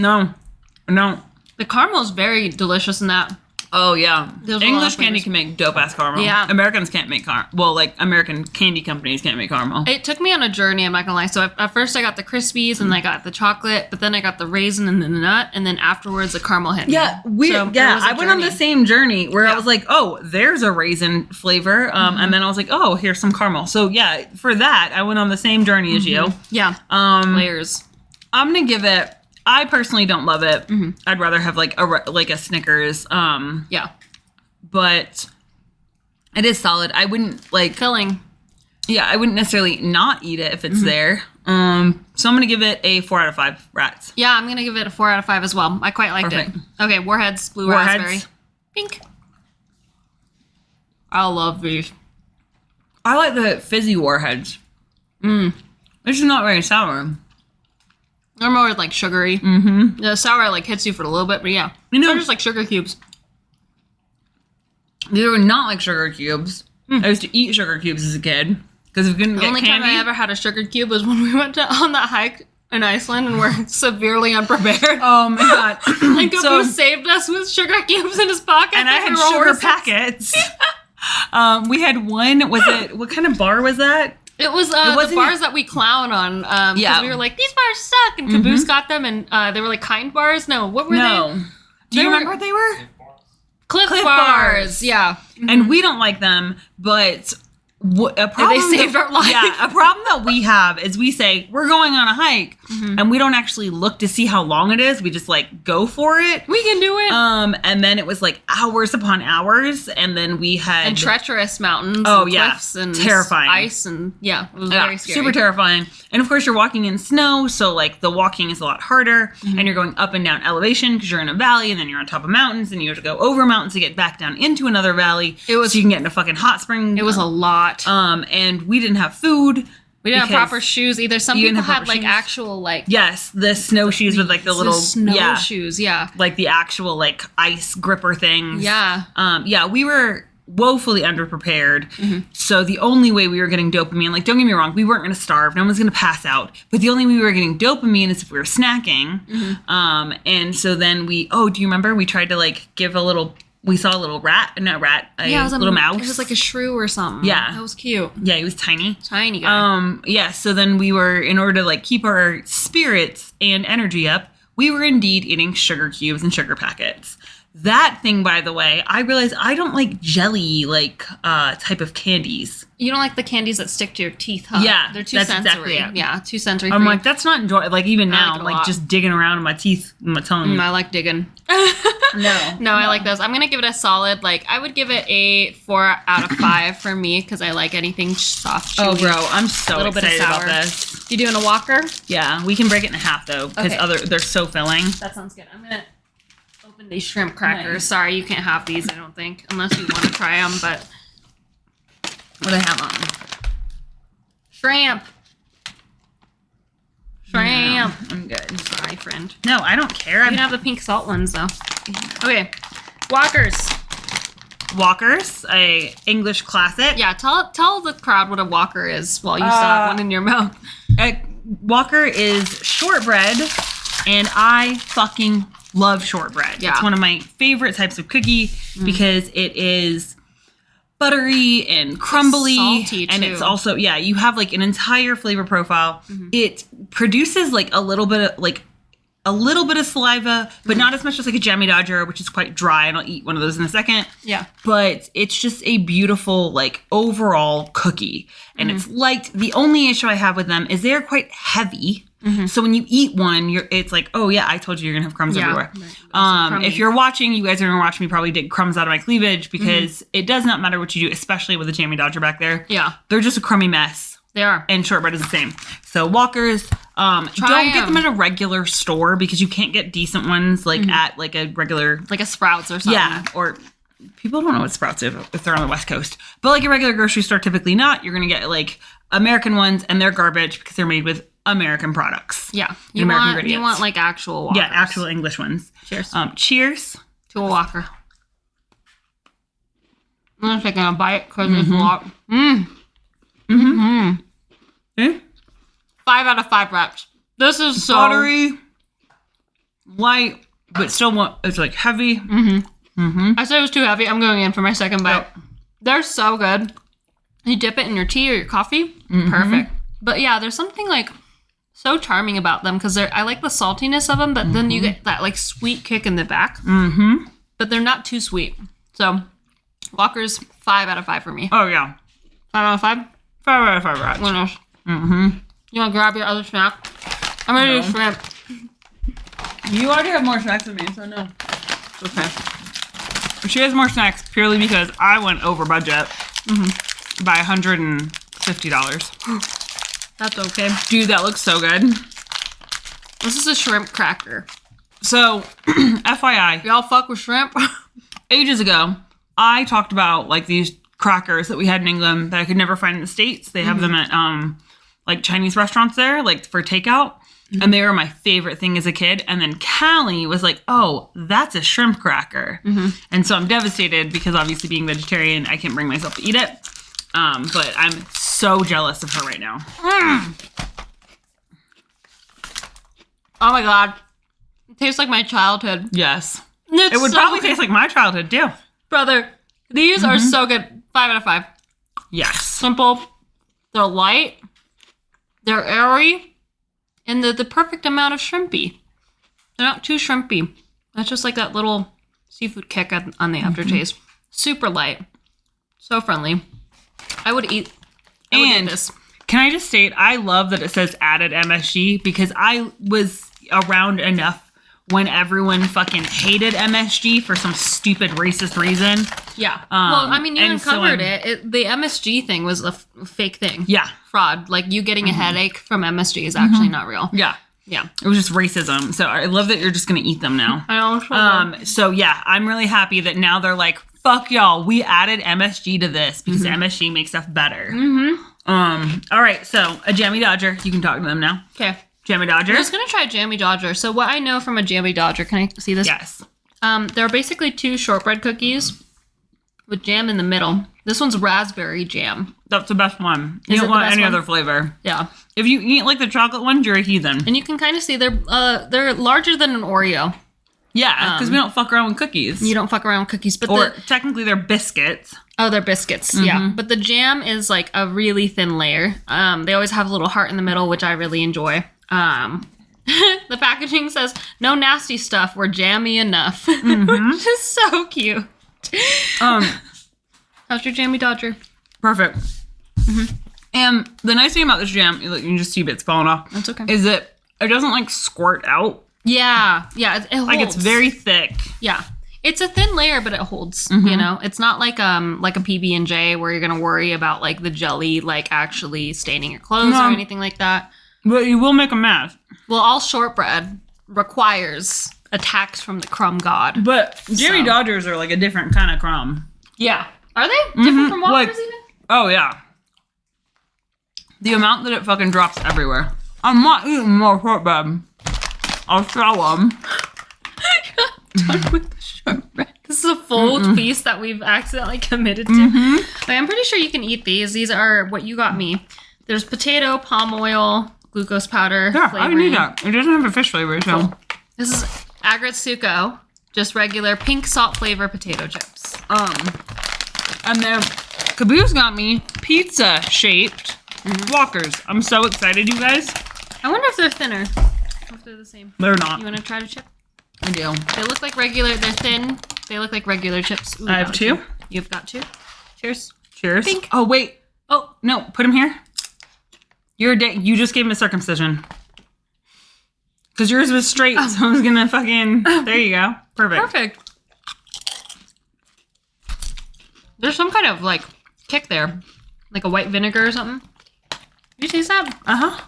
Speaker 2: No.
Speaker 1: The caramel is very delicious in that.
Speaker 2: Oh, yeah.
Speaker 1: There's a lot
Speaker 2: English
Speaker 1: of
Speaker 2: candy
Speaker 1: flavors.
Speaker 2: can make dope-ass caramel.
Speaker 1: Yeah.
Speaker 2: Americans can't make caramel. Well, like, American candy companies can't make caramel.
Speaker 1: It took me on a journey, I'm not gonna lie. So at first I got the Crispies and I got the chocolate, but then I got the raisin and the nut, and then afterwards the caramel hit me.
Speaker 2: Yeah,
Speaker 1: So it was a
Speaker 2: I went on the
Speaker 1: journey.
Speaker 2: same journey where I
Speaker 1: Yeah.
Speaker 2: was like, oh, there's a raisin flavor. And then I was like, oh, here's some caramel. So, yeah, for that, I went on the same journey as you.
Speaker 1: Yeah. Layers.
Speaker 2: I'm going to give it, I personally don't love it. I'd rather have, like, a Snickers.
Speaker 1: Yeah.
Speaker 2: But it is solid. I wouldn't like
Speaker 1: Filling.
Speaker 2: Yeah, I wouldn't necessarily not eat it if it's there. So I'm gonna give it a 4 out of 5 rats.
Speaker 1: Yeah, I'm gonna give it a 4 out of 5 as well. I quite liked
Speaker 2: Perfect.
Speaker 1: it. Okay, Warheads, blue
Speaker 2: Warheads.
Speaker 1: raspberry, pink. I love these.
Speaker 2: I like the fizzy warheads. This is not very sour.
Speaker 1: They're more like sugary. Mm-hmm. The sour like hits you for a little bit, but yeah, they're just like sugar cubes.
Speaker 2: They were not like sugar cubes. I used to eat sugar cubes as a kid because we couldn't
Speaker 1: The
Speaker 2: get
Speaker 1: only
Speaker 2: candy.
Speaker 1: time I ever had a sugar cube was when we went on that hike in Iceland and we're severely unprepared.
Speaker 2: Oh my god!
Speaker 1: And Caboose saved us with sugar cubes in his pocket.
Speaker 2: And I had
Speaker 1: We were
Speaker 2: sugar
Speaker 1: horses.
Speaker 2: packets. We had one. Was it what kind of bar was that?
Speaker 1: It was the
Speaker 2: wasn't-
Speaker 1: bars that we clown on. Because
Speaker 2: Yeah.
Speaker 1: we were like, these bars suck. And Caboose got them, and they were like kind bars. No, what were they?
Speaker 2: No. Do you
Speaker 1: They were-
Speaker 2: remember what they were?
Speaker 1: Cliff
Speaker 2: Cliff
Speaker 1: bars.
Speaker 2: bars.
Speaker 1: Yeah.
Speaker 2: And we don't like them, but a problem
Speaker 1: saved our life.
Speaker 2: Yeah, a problem that we have is we say we're going on a hike, and we don't actually look to see how long it is. We just like go for it.
Speaker 1: We can do it.
Speaker 2: And then it was like hours upon hours, and then we had
Speaker 1: And treacherous mountains.
Speaker 2: Oh,
Speaker 1: and
Speaker 2: yeah.
Speaker 1: cliffs and
Speaker 2: Terrifying.
Speaker 1: ice and it was
Speaker 2: Yeah,
Speaker 1: very scary.
Speaker 2: super terrifying. And of course, you're walking in snow, so like the walking is a lot harder, and you're going up and down elevation because you're in a valley, and then you're on top of mountains, and you have to go over mountains to get back down into another valley.
Speaker 1: It was-
Speaker 2: so you can get in a fucking hot spring.
Speaker 1: It was a lot.
Speaker 2: And we didn't have food.
Speaker 1: We didn't have
Speaker 2: because-
Speaker 1: proper shoes either. Some
Speaker 2: You didn't
Speaker 1: people
Speaker 2: have
Speaker 1: had
Speaker 2: proper
Speaker 1: like
Speaker 2: shoes?
Speaker 1: actual like
Speaker 2: Yes, the snowshoes with like the little
Speaker 1: snowshoes. Yeah.
Speaker 2: like the actual like ice gripper things.
Speaker 1: Yeah.
Speaker 2: We were woefully underprepared.
Speaker 1: Mm-hmm.
Speaker 2: So the only way we were getting dopamine, like don't get me wrong, we weren't going to starve. No one's going to pass out. But the only way we were getting dopamine is if we were snacking.
Speaker 1: Mm-hmm.
Speaker 2: And so then do you remember we tried to like give a little? We saw a little rat, not rat, a
Speaker 1: Yeah, it was
Speaker 2: little mouse.
Speaker 1: It was like a shrew or something.
Speaker 2: Yeah.
Speaker 1: That was cute.
Speaker 2: Yeah, he was tiny.
Speaker 1: Tiny guy.
Speaker 2: So then we were, in order to like keep our spirits and energy up, we were indeed eating sugar cubes and sugar packets. That thing, by the way, I realized I don't like jelly like type of candies.
Speaker 1: You don't like the candies that stick to your teeth, huh?
Speaker 2: Yeah,
Speaker 1: They're too
Speaker 2: that's
Speaker 1: sensory.
Speaker 2: exactly it.
Speaker 1: Yeah, too sensory.
Speaker 2: I'm
Speaker 1: for
Speaker 2: like, that's not enjoy. Like even
Speaker 1: I like
Speaker 2: now,
Speaker 1: it a
Speaker 2: I'm like
Speaker 1: lot.
Speaker 2: just digging around in my teeth, in my tongue.
Speaker 1: I like digging.
Speaker 2: No,
Speaker 1: No, I like those. I'm gonna give it a solid. Like, I would give it a 4 out of 5 for me because I like anything soft.
Speaker 2: Oh,
Speaker 1: chewy.
Speaker 2: bro, I'm so
Speaker 1: Little bit of
Speaker 2: excited about
Speaker 1: sour.
Speaker 2: this.
Speaker 1: You doing a walker?
Speaker 2: Yeah, we can break it in half though, because
Speaker 1: Okay.
Speaker 2: they're so filling.
Speaker 1: That sounds good. I'm gonna open these shrimp crackers.
Speaker 2: Nice.
Speaker 1: Sorry, you can't have these. I don't think, unless you want to try them. But
Speaker 2: What do I have on?
Speaker 1: shrimp. Shrimp.
Speaker 2: No, I'm good.
Speaker 1: Sorry, friend.
Speaker 2: No, I don't care.
Speaker 1: You can have the pink salt ones though. Okay, walkers.
Speaker 2: Walkers, a English classic.
Speaker 1: Yeah, tell the crowd what a walker is while you still have one in your mouth.
Speaker 2: A Walker is shortbread, and I fucking love shortbread.
Speaker 1: Yeah.
Speaker 2: It's one of my favorite types of cookie because it is buttery and crumbly.
Speaker 1: salty,
Speaker 2: and
Speaker 1: too.
Speaker 2: it's also, you have like an entire flavor profile. It produces like a little bit of saliva, but not as much as like a Jammy Dodger, which is quite dry, and I'll eat one of those in a second.
Speaker 1: Yeah.
Speaker 2: But it's just a beautiful, like, overall cookie. And it's light. The only issue I have with them is they're quite heavy. So when you eat one, it's like, oh yeah, I told you you're gonna have crumbs
Speaker 1: Yeah.
Speaker 2: everywhere.
Speaker 1: Crummy.
Speaker 2: If you're watching, you guys are gonna watch me probably dig crumbs out of my cleavage because it does not matter what you do, especially with a Jammy Dodger back there.
Speaker 1: Yeah,
Speaker 2: They're just a crummy mess.
Speaker 1: they are.
Speaker 2: And shortbread is the same. So Walkers, don't get them at a regular store because you can't get decent ones like at like a regular,
Speaker 1: Like a Sprouts or something.
Speaker 2: yeah, or people don't know what Sprouts is if they're on the West Coast. But like a regular grocery store, typically not. You're gonna get like American ones, and they're garbage because they're made with American products.
Speaker 1: Yeah.
Speaker 2: And American
Speaker 1: You
Speaker 2: ingredients.
Speaker 1: want like actual walkers.
Speaker 2: Yeah, actual English ones.
Speaker 1: Cheers.
Speaker 2: Cheers.
Speaker 1: To a walker. I'm just taking a bite because it's a lot. Mm. 5 out of 5 reps. This is so
Speaker 2: buttery, light, but still it's like heavy.
Speaker 1: I said it was too heavy. I'm going in for my second bite.
Speaker 2: Yep.
Speaker 1: They're so good. You dip it in your tea or your coffee. Perfect. But yeah, there's something like so charming about them because I like the saltiness of them, but then you get that like sweet kick in the back. But they're not too sweet. So Walker's 5 out of 5 for me.
Speaker 2: Oh yeah,
Speaker 1: 5 out of 5.
Speaker 2: 5 out of 5 rats.
Speaker 1: Winners. You want to grab your other snack? I'm ready to shrimp.
Speaker 2: You already have more snacks than me, so no. Okay. She has more snacks purely because I went over budget by $150.
Speaker 1: That's okay.
Speaker 2: Dude, that looks so good.
Speaker 1: This is a shrimp cracker.
Speaker 2: So, FYI,
Speaker 1: Y'all fuck with shrimp?
Speaker 2: ages ago, I talked about like these crackers that we had in England that I could never find in the States. They have them at like Chinese restaurants there, like for takeout. And they were my favorite thing as a kid. And then Callie was like, oh, that's a shrimp cracker. And so I'm devastated because obviously being vegetarian, I can't bring myself to eat it. But I'm so jealous of her right now.
Speaker 1: Oh my God. It tastes like my childhood.
Speaker 2: Yes.
Speaker 1: It's
Speaker 2: It would
Speaker 1: so
Speaker 2: probably
Speaker 1: good.
Speaker 2: taste like my childhood too.
Speaker 1: Brother, these are so good. 5 out of 5.
Speaker 2: Yes.
Speaker 1: Simple. They're light. They're airy. And they're the perfect amount of shrimpy. They're not too shrimpy. That's just like that little seafood kick on the aftertaste. Super light. So friendly. I would eat this.
Speaker 2: Can I just state, I love that it says added MSG because I was around enough when everyone fucking hated MSG for some stupid racist reason.
Speaker 1: Yeah. Well, I mean, you
Speaker 2: and so
Speaker 1: uncovered it. The MSG thing was a fake thing.
Speaker 2: Yeah.
Speaker 1: Fraud. Like, you getting a headache from MSG is actually not real.
Speaker 2: Yeah.
Speaker 1: Yeah.
Speaker 2: It was just racism. So I love that you're just going to eat them now.
Speaker 1: I know.
Speaker 2: So yeah, I'm really happy that now they're like, fuck y'all, we added MSG to this because MSG makes stuff better. All right, so a Jammy Dodger. You can talk to them now.
Speaker 1: Okay.
Speaker 2: Jammy Dodger.
Speaker 1: I'm just going to try Jammy Dodger. So what I know from a Jammy Dodger, can I see this?
Speaker 2: Yes.
Speaker 1: There are basically 2 shortbread cookies with jam in the middle. This one's raspberry jam.
Speaker 2: That's the best one. You
Speaker 1: Is it
Speaker 2: don't
Speaker 1: the
Speaker 2: want
Speaker 1: best
Speaker 2: any
Speaker 1: one?
Speaker 2: other flavor.
Speaker 1: Yeah.
Speaker 2: If you eat like the chocolate ones, you're a heathen.
Speaker 1: And you can kind of see they're larger than an Oreo.
Speaker 2: Yeah, because we don't fuck around with cookies.
Speaker 1: You don't fuck around with cookies. But
Speaker 2: Or technically they're biscuits.
Speaker 1: Oh, they're biscuits. Yeah. But the jam is like a really thin layer. They always have a little heart in the middle, which I really enjoy. The packaging says, no nasty stuff. We're jammy enough. Which is so cute. How's your Jammy Dodger?
Speaker 2: Perfect. And the nice thing about this jam, you can just see bits falling off.
Speaker 1: That's okay.
Speaker 2: Is that it doesn't like squirt out.
Speaker 1: Yeah. Yeah. It holds.
Speaker 2: Like it's very thick.
Speaker 1: Yeah. It's a thin layer, but it holds, you know? It's not like a PB&J where you're going to worry about like the jelly like actually staining your clothes or anything like that.
Speaker 2: But you will make a mess.
Speaker 1: Well, all shortbread requires attacks from the crumb god.
Speaker 2: But Jammy Dodgers are like a different kind of crumb.
Speaker 1: Yeah. Are they? Different from Walker's even?
Speaker 2: Oh, yeah. The amount that it fucking drops everywhere. I'm not eating more shortbread. I'll show them.
Speaker 1: Done with the shortbread. This is a full piece that we've accidentally committed to. Like, I'm pretty sure you can eat these. These are what you got me. There's potato, palm oil, glucose powder.
Speaker 2: Yeah,
Speaker 1: flavoring.
Speaker 2: I need that. It doesn't have a fish flavor, so.
Speaker 1: Cool. This is agritsuko, just regular pink salt flavor potato chips.
Speaker 2: And then Caboose got me pizza shaped Walkers. I'm so excited, you guys.
Speaker 1: I wonder if they're thinner. Or if they're the same.
Speaker 2: They're not.
Speaker 1: You want to try to chip?
Speaker 2: I do.
Speaker 1: They look like regular. They're thin. They look like regular chips. Ooh,
Speaker 2: I have 2.
Speaker 1: You've got 2. Cheers.
Speaker 2: Cheers.
Speaker 1: Pink.
Speaker 2: Oh, wait. Oh, no. Put them here. You just gave him a circumcision. Because yours was straight, so I was going to fucking... There you go. Perfect.
Speaker 1: Perfect. There's some kind of, like, kick there. Like a white vinegar or something. You taste that?
Speaker 2: Uh-huh.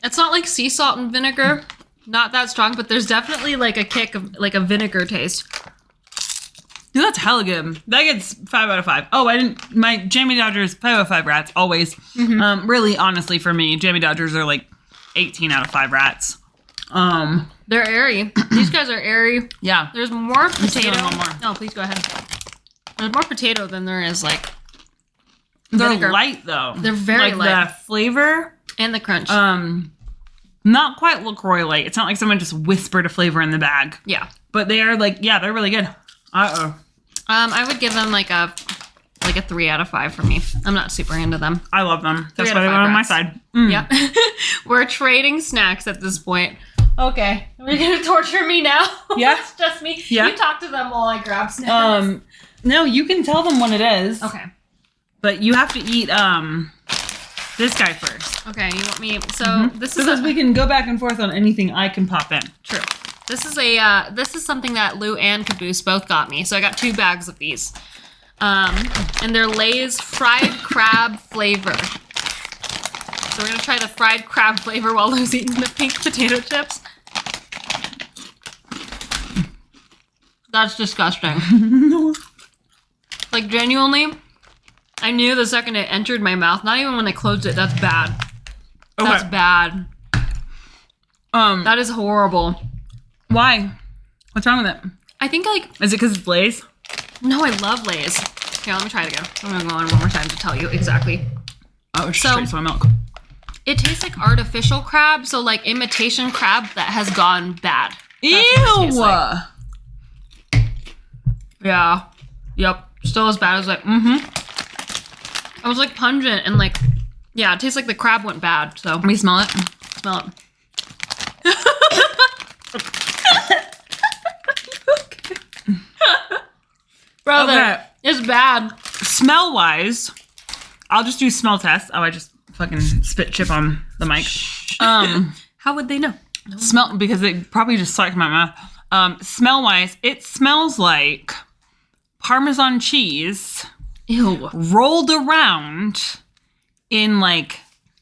Speaker 1: It's not like sea salt and vinegar. Not that strong, but there's definitely, like, a kick of, like, a vinegar taste.
Speaker 2: Dude, that's hella good. That gets 5 out of 5. Oh, my Jammy Dodgers, 5 out of 5 rats, always. Really, honestly, for me, Jammy Dodgers are like 18 out of 5 rats.
Speaker 1: They're airy. These guys are airy.
Speaker 2: Yeah.
Speaker 1: There's more
Speaker 2: stealing
Speaker 1: potato.
Speaker 2: one more.
Speaker 1: No, please go ahead. There's more potato than there is like.
Speaker 2: They're
Speaker 1: vinegar.
Speaker 2: light though.
Speaker 1: They're very
Speaker 2: like
Speaker 1: light.
Speaker 2: The flavor
Speaker 1: And the crunch.
Speaker 2: Not quite LaCroix light. It's not like someone just whispered a flavor in the bag.
Speaker 1: Yeah.
Speaker 2: But they are like, yeah, they're really good.
Speaker 1: I would give them like a 3 out of 5 for me. I'm not super into them.
Speaker 2: I love them. That's why
Speaker 1: 3
Speaker 2: they
Speaker 1: out
Speaker 2: went
Speaker 1: of 5
Speaker 2: on my
Speaker 1: rats.
Speaker 2: side.
Speaker 1: Yeah. We're trading snacks at this point. Okay. Are you going to torture me now?
Speaker 2: Yeah.
Speaker 1: It's just me.
Speaker 2: Yeah.
Speaker 1: You talk to them while I grab snacks.
Speaker 2: No, you can tell them what it is.
Speaker 1: Okay.
Speaker 2: But you have to eat this guy first.
Speaker 1: Okay, you want me... So, this is...
Speaker 2: Because we can go back and forth on anything I can pop in.
Speaker 1: True. This is something that Lou and Caboose both got me. So I got 2 bags of these. And they're Lay's fried crab flavor. So we're gonna try the fried crab flavor while Lou's eating the pink potato chips. That's disgusting. Like genuinely, I knew the second it entered my mouth. Not even when I closed it. That's bad.
Speaker 2: Okay.
Speaker 1: That's bad. That is horrible.
Speaker 2: Why? What's wrong with it?
Speaker 1: I think like...
Speaker 2: Is it because it's Lay's?
Speaker 1: No, I love Lay's. Here, let me try it again. I'm gonna go on one more time to tell you exactly.
Speaker 2: Oh, it's
Speaker 1: So-
Speaker 2: straight soy milk.
Speaker 1: It tastes like artificial crab, so like imitation crab that has gone bad.
Speaker 2: Ew!
Speaker 1: That's what it tastes like. Yeah. Yep. Still as bad as like, I was like pungent and like, yeah, it tastes like the crab went bad, so.
Speaker 2: Let me smell it.
Speaker 1: Smell it. Brother,
Speaker 2: Okay.
Speaker 1: it's bad.
Speaker 2: Smell-wise, I'll just do smell test. Oh, I just fucking spit chip on the mic.
Speaker 1: How would they know?
Speaker 2: Smell, because it probably just stuck in my mouth. Smell-wise, it smells like Parmesan cheese
Speaker 1: Ew.
Speaker 2: rolled around in like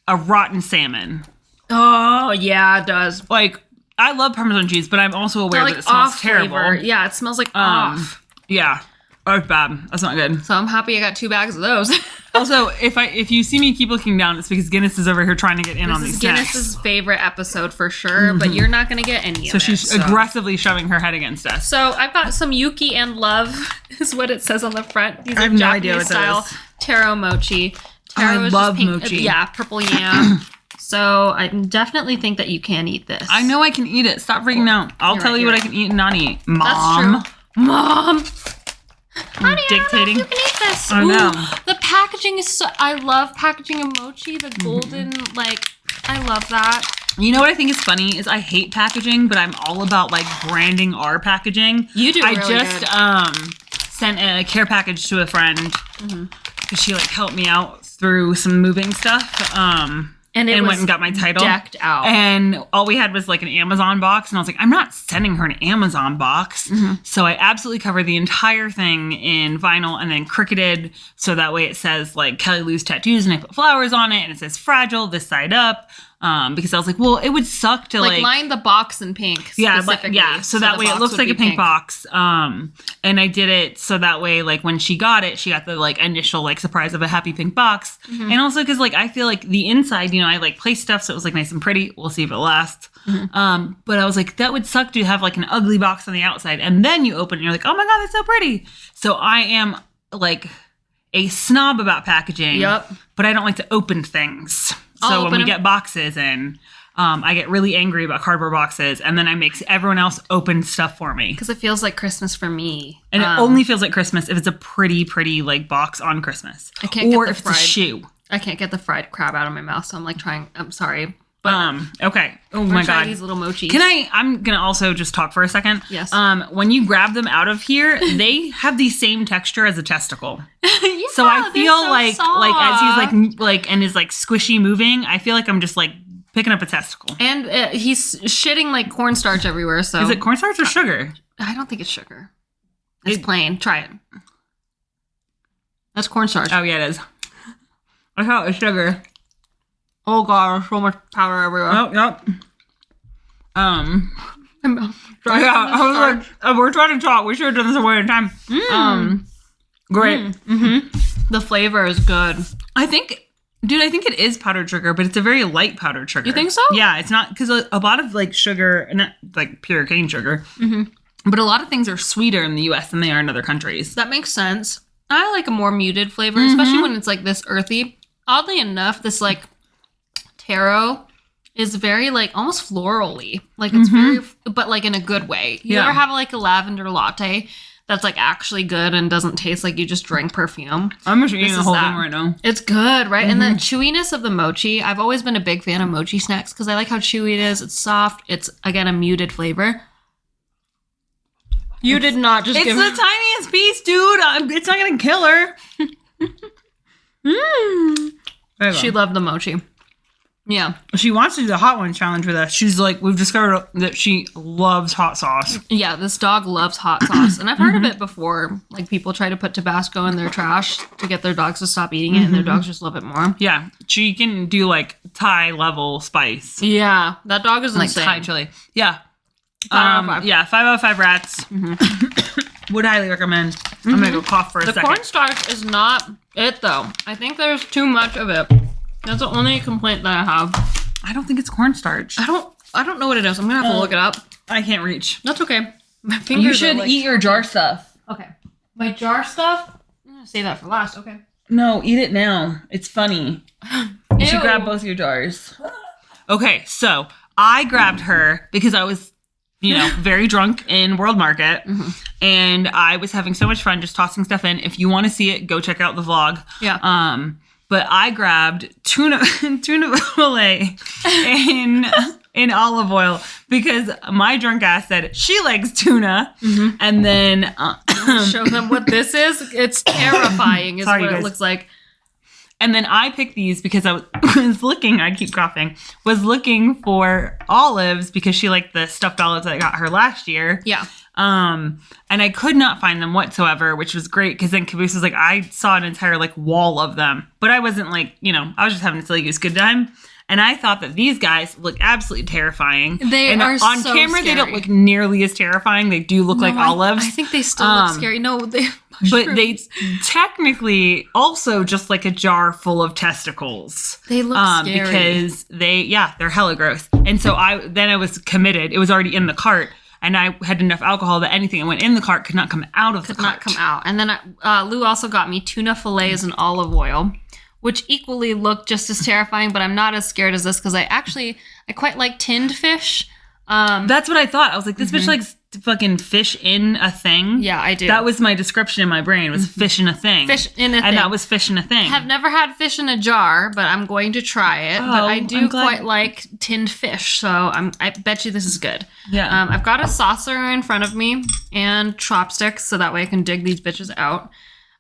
Speaker 2: a rotten salmon.
Speaker 1: Oh, yeah, it does.
Speaker 2: Like, I love Parmesan cheese, but I'm also aware
Speaker 1: Like
Speaker 2: that it smells
Speaker 1: off
Speaker 2: terrible.
Speaker 1: flavor. Yeah, it smells like off.
Speaker 2: Yeah. Oh, it's bad. That's not good.
Speaker 1: So I'm happy I got 2 bags of those.
Speaker 2: Also, if you see me keep looking down, it's because Guinness is over here trying to get in on
Speaker 1: This
Speaker 2: these
Speaker 1: is
Speaker 2: snacks.
Speaker 1: Guinness's favorite episode for sure, but you're not going to get any
Speaker 2: So
Speaker 1: of it.
Speaker 2: she's aggressively shoving her head against us.
Speaker 1: So I've got some Yuki and Love, is what it says on the front. These
Speaker 2: I have
Speaker 1: are
Speaker 2: no idea
Speaker 1: Japanese
Speaker 2: what that
Speaker 1: style
Speaker 2: is.
Speaker 1: taro mochi. Taro
Speaker 2: I
Speaker 1: is
Speaker 2: love
Speaker 1: just pink,
Speaker 2: mochi.
Speaker 1: yeah, purple yam. So I definitely think that you can eat this.
Speaker 2: I know I can eat it. Stop freaking out. I'll
Speaker 1: You're
Speaker 2: tell
Speaker 1: right,
Speaker 2: you
Speaker 1: you're
Speaker 2: what I can eat and not eat. Mom.
Speaker 1: That's true. Mom! Honey,
Speaker 2: dictating.
Speaker 1: I don't know if you can eat this.
Speaker 2: I know.
Speaker 1: The packaging is so... I love packaging of mochi. The golden, like... I love that.
Speaker 2: You know what I think is funny is I hate packaging, but I'm all about like branding our packaging.
Speaker 1: You do
Speaker 2: I
Speaker 1: really
Speaker 2: just
Speaker 1: good.
Speaker 2: Sent a care package to a friend because she like helped me out through some moving stuff.
Speaker 1: And it
Speaker 2: and
Speaker 1: was
Speaker 2: went and got my title
Speaker 1: decked out.
Speaker 2: And all we had was like an Amazon box, and I was like, I'm not sending her an Amazon box. So I absolutely covered the entire thing in vinyl and then cricketed so that way it says like Kelly Lou's tattoos, and I put flowers on it, and it says fragile this side up. Because I was like, well, it would suck to like
Speaker 1: line the box in pink.
Speaker 2: yeah,
Speaker 1: specifically,
Speaker 2: yeah. So that
Speaker 1: the
Speaker 2: way it
Speaker 1: box
Speaker 2: looks
Speaker 1: would
Speaker 2: like
Speaker 1: be
Speaker 2: a pink box. And I did it so that way, like when she got it, she got the like initial like surprise of a happy pink box. And also because like I feel like the inside, you know, I like placed stuff so it was like nice and pretty. We'll see if it lasts. But I was like, that would suck to have like an ugly box on the outside, and then you open it and you're like, oh my god, that's so pretty. So I am like a snob about packaging.
Speaker 1: Yep.
Speaker 2: But I don't like to open things.
Speaker 1: I'll
Speaker 2: So when
Speaker 1: open
Speaker 2: we
Speaker 1: 'em.
Speaker 2: get boxes in, I get really angry about cardboard boxes, and then I make everyone else open stuff for me.
Speaker 1: Because it feels like Christmas for me.
Speaker 2: And it only feels like Christmas if it's a pretty like box on Christmas.
Speaker 1: I can't get
Speaker 2: or
Speaker 1: the
Speaker 2: if it's
Speaker 1: fried-
Speaker 2: a shoe.
Speaker 1: I can't get the fried crab out of my mouth, so I'm like trying. I'm sorry. But
Speaker 2: Okay. Oh
Speaker 1: I'm
Speaker 2: my
Speaker 1: gonna try
Speaker 2: god.
Speaker 1: these little mochis.
Speaker 2: I'm gonna also just talk for a second.
Speaker 1: Yes.
Speaker 2: When you grab them out of here, they have the same texture as a testicle.
Speaker 1: Yeah,
Speaker 2: So I
Speaker 1: they're
Speaker 2: feel
Speaker 1: so
Speaker 2: like
Speaker 1: soft.
Speaker 2: as he's like and is like squishy moving, I feel like I'm just like picking up a testicle.
Speaker 1: And he's shitting like cornstarch everywhere. So
Speaker 2: Is it cornstarch or sugar?
Speaker 1: I don't think it's sugar. It's plain. Try it. That's cornstarch.
Speaker 2: Oh yeah, it is. I thought it was sugar.
Speaker 1: Oh god, there's so much powder everywhere.
Speaker 2: Oh, yep.
Speaker 1: Dry
Speaker 2: Yeah,
Speaker 1: from the
Speaker 2: I was
Speaker 1: starch.
Speaker 2: like, we're trying to talk. We should have done this one at a time. Great.
Speaker 1: The flavor is good.
Speaker 2: I think it is powdered sugar, but it's a very light powdered sugar.
Speaker 1: You think so?
Speaker 2: Yeah, it's not, because a lot of like sugar, not like pure cane sugar, but a lot of things are sweeter in the U.S. than they are in other countries.
Speaker 1: That makes sense. I like a more muted flavor, especially when it's like this earthy. Oddly enough, this like taro is very like almost florally. Like it's very, but like in a good way. You ever have like a lavender latte that's like actually good and doesn't taste like you just drank perfume?
Speaker 2: I'm just eating the whole thing right now.
Speaker 1: It's good, right? And the chewiness of the mochi. I've always been a big fan of mochi snacks because I like how chewy it is. It's soft. It's, again, a muted flavor. You did not just give...
Speaker 2: It's the tiniest piece, dude. It's not going to kill her.
Speaker 1: She loved the mochi. Yeah.
Speaker 2: She wants to do the hot one challenge with us. She's like, we've discovered that she loves hot sauce.
Speaker 1: Yeah, this dog loves hot sauce. And I've heard of it before. Like, people try to put Tabasco in their trash to get their dogs to stop eating it, and their dogs just love it more.
Speaker 2: Yeah. She can do, like, Thai level spice.
Speaker 1: Yeah. That dog is
Speaker 2: like
Speaker 1: insane.
Speaker 2: Thai chili. Yeah.
Speaker 1: 5 out of 5.
Speaker 2: Yeah, 5 out of 5 rats. Would highly recommend. I'm going to go cough for a second.
Speaker 1: The cornstarch is not it, though. I think there's too much of it. That's the only complaint that I have.
Speaker 2: I don't think it's cornstarch.
Speaker 1: I don't know what it is. I'm gonna have to look it up.
Speaker 2: I can't reach.
Speaker 1: That's okay. My fingers.
Speaker 2: You should eat your jar stuff.
Speaker 1: Okay. My jar stuff? I'm gonna save that for last. Okay.
Speaker 2: No, eat it now. It's funny. You should
Speaker 1: Ew.
Speaker 2: grab both your jars. Okay, so I grabbed her because I was, very drunk in World Market. And I was having so much fun just tossing stuff in. If you want to see it, go check out the vlog.
Speaker 1: Yeah.
Speaker 2: But I grabbed tuna fillet in olive oil because my drunk ass said she likes tuna. And then
Speaker 1: Show them what this is. It's terrifying is
Speaker 2: Sorry,
Speaker 1: what
Speaker 2: guys.
Speaker 1: it looks like.
Speaker 2: And then I picked these because I was looking, I keep coughing, was looking for olives because she liked the stuffed olives that I got her last year.
Speaker 1: Yeah.
Speaker 2: And I could not find them whatsoever, which was great because then Caboose was like, I saw an entire like wall of them, but I wasn't like, I was just having a silly goose good time. And I thought that these guys look absolutely terrifying.
Speaker 1: They
Speaker 2: and
Speaker 1: are
Speaker 2: on
Speaker 1: so
Speaker 2: camera,
Speaker 1: scary.
Speaker 2: they don't look nearly as terrifying. They do look like olives.
Speaker 1: I think they still look scary. No, they.
Speaker 2: But they technically also just like a jar full of testicles.
Speaker 1: They look scary.
Speaker 2: Because they're hella gross. And so I was committed. It was already in the cart. And I had enough alcohol that anything that went in the cart could not come out of the cart.
Speaker 1: Could not come out. And then Lou also got me tuna fillets in olive oil, which equally look just as terrifying, but I'm not as scared as this because I quite like tinned fish.
Speaker 2: That's what I thought. I was like, this bitch likes fucking fish in a thing.
Speaker 1: Yeah, I do.
Speaker 2: That was my description in my brain, was fish in a thing.
Speaker 1: Fish in a thing.
Speaker 2: And that was fish in a thing.
Speaker 1: Have never had fish in a jar, but I'm going to try it. But I do quite like tinned fish, so I bet you this is good.
Speaker 2: Yeah.
Speaker 1: I've got a saucer in front of me and chopsticks, so that way I can dig these bitches out.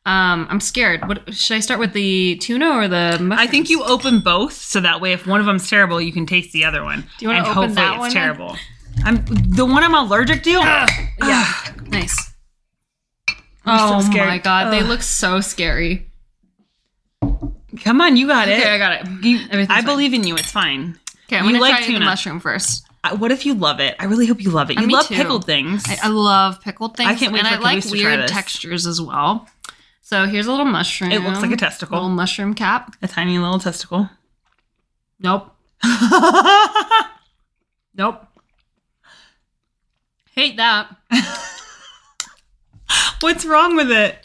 Speaker 1: I'm scared. What should I start with, the tuna or the mushrooms?
Speaker 2: I think you open both, so that way if one of them's terrible, you can taste the other one.
Speaker 1: Do you want to open
Speaker 2: hopefully
Speaker 1: that one?
Speaker 2: It's terrible. The one I'm allergic to.
Speaker 1: Yeah. Nice.
Speaker 2: I'm so scared.
Speaker 1: My god, they look so scary.
Speaker 2: Come on, you got it.
Speaker 1: Okay, I got it.
Speaker 2: I believe in you. It's fine.
Speaker 1: Okay, I'm
Speaker 2: You
Speaker 1: gonna
Speaker 2: like
Speaker 1: try
Speaker 2: tuna.
Speaker 1: the mushroom first.
Speaker 2: What if you love it? I really hope you love it. You
Speaker 1: Me
Speaker 2: love
Speaker 1: too.
Speaker 2: pickled things.
Speaker 1: I love pickled things.
Speaker 2: I can't wait
Speaker 1: and
Speaker 2: for
Speaker 1: I like
Speaker 2: Caboose to try
Speaker 1: weird
Speaker 2: this.
Speaker 1: textures as well. So here's a little mushroom.
Speaker 2: It looks like a testicle.
Speaker 1: Little mushroom cap.
Speaker 2: A tiny little testicle.
Speaker 1: Nope. Nope. Hate that.
Speaker 2: What's wrong with it?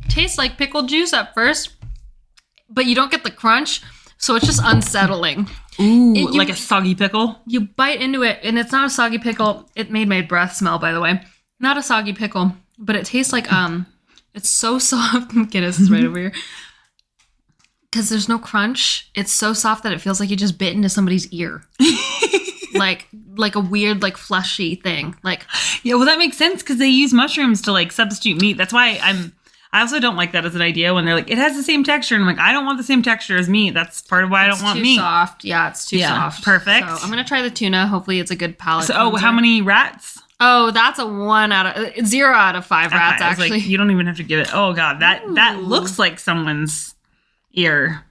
Speaker 1: Tastes like pickled juice at first, but you don't get the crunch, so it's just unsettling.
Speaker 2: Ooh, like a soggy pickle?
Speaker 1: You bite into it, and it's not a soggy pickle. It made my breath smell, by the way. Not a soggy pickle, but it tastes like, it's so soft. Guinness is right over here. Because there's no crunch. It's so soft that it feels like you just bit into somebody's ear. like a weird, like, fleshy thing. Like,
Speaker 2: yeah, well, that makes sense because they use mushrooms to, like, substitute meat. That's why I also don't like that as an idea when they're like, it has the same texture. And I'm like, I don't want the same texture as meat. That's part of why I don't want meat.
Speaker 1: It's too soft. Yeah, it's too soft.
Speaker 2: Perfect.
Speaker 1: So I'm going to try the tuna. Hopefully it's a good palate.
Speaker 2: So, how many rats?
Speaker 1: Oh, that's a 0 out of 5 rats,
Speaker 2: I was
Speaker 1: actually.
Speaker 2: like, you don't even have to give it. Oh, God. That looks like someone's ear.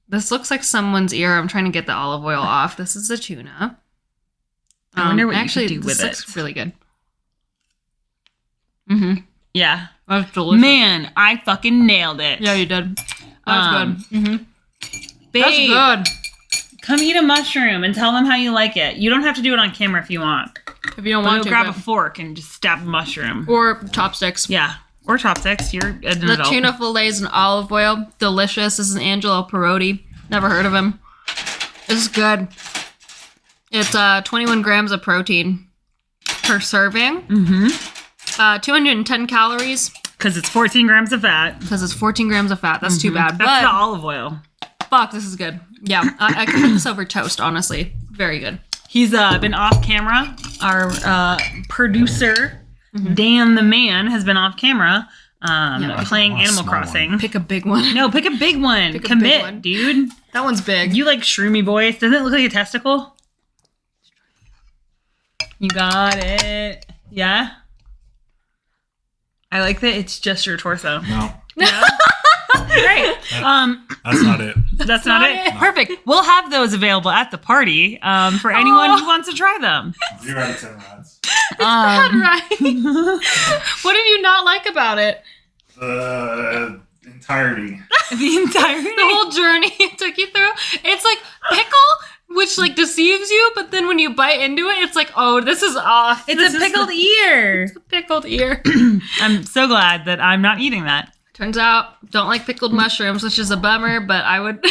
Speaker 1: This looks like someone's ear. I'm trying to get the olive oil off. This is the tuna.
Speaker 2: I wonder what
Speaker 1: actually,
Speaker 2: you could do with
Speaker 1: this
Speaker 2: it.
Speaker 1: looks really good. Mm-hmm.
Speaker 2: Yeah.
Speaker 1: That's delicious.
Speaker 2: Man, I fucking nailed it.
Speaker 1: Yeah, you did. That's good. Mm-hmm.
Speaker 2: Babe,
Speaker 1: That's good.
Speaker 2: come eat a mushroom and tell them how you like it. You don't have to do it on camera if you want.
Speaker 1: If you don't
Speaker 2: But
Speaker 1: want
Speaker 2: you'll
Speaker 1: to.
Speaker 2: grab
Speaker 1: but-
Speaker 2: a fork and just stab a mushroom.
Speaker 1: Or chopsticks.
Speaker 2: Yeah. Or chopsticks. You're an
Speaker 1: The
Speaker 2: adult.
Speaker 1: tuna fillets in olive oil. Delicious. This is Angelo Perotti. Never heard of him. This is good. It's 21 grams of protein per serving. 210 calories.
Speaker 2: Because it's 14 grams of fat.
Speaker 1: Because it's 14 grams of fat. That's too bad.
Speaker 2: That's the
Speaker 1: But
Speaker 2: olive oil.
Speaker 1: fuck, this is good. Yeah, I could put this over toast, honestly. Very good.
Speaker 2: He's been off camera. Our producer, Dan the man, has been off camera playing Animal Crossing.
Speaker 1: Pick a big one.
Speaker 2: No, pick a big one.
Speaker 1: Pick a
Speaker 2: Commit,
Speaker 1: big one.
Speaker 2: dude.
Speaker 1: That one's big.
Speaker 2: You like shroomy boys. Doesn't it look like a testicle? You got it. Yeah? I like that it's just your torso.
Speaker 3: No,
Speaker 2: Yeah? Great.
Speaker 3: that's not it.
Speaker 2: That's not it?
Speaker 1: No.
Speaker 2: Perfect. We'll have those available at the party for anyone who wants to try them.
Speaker 3: 0 out of 10 rods.
Speaker 1: Right. What did you not like about it?
Speaker 3: The entirety.
Speaker 2: The entire
Speaker 1: The whole journey it took you through. It's like pickle, which like deceives you, but then when you bite into it, it's like, oh, this is off.
Speaker 2: It's a pickled ear.
Speaker 1: It's a pickled ear.
Speaker 2: I'm so glad that I'm not eating that.
Speaker 1: Turns out, don't like pickled mushrooms, which is a bummer, but I would.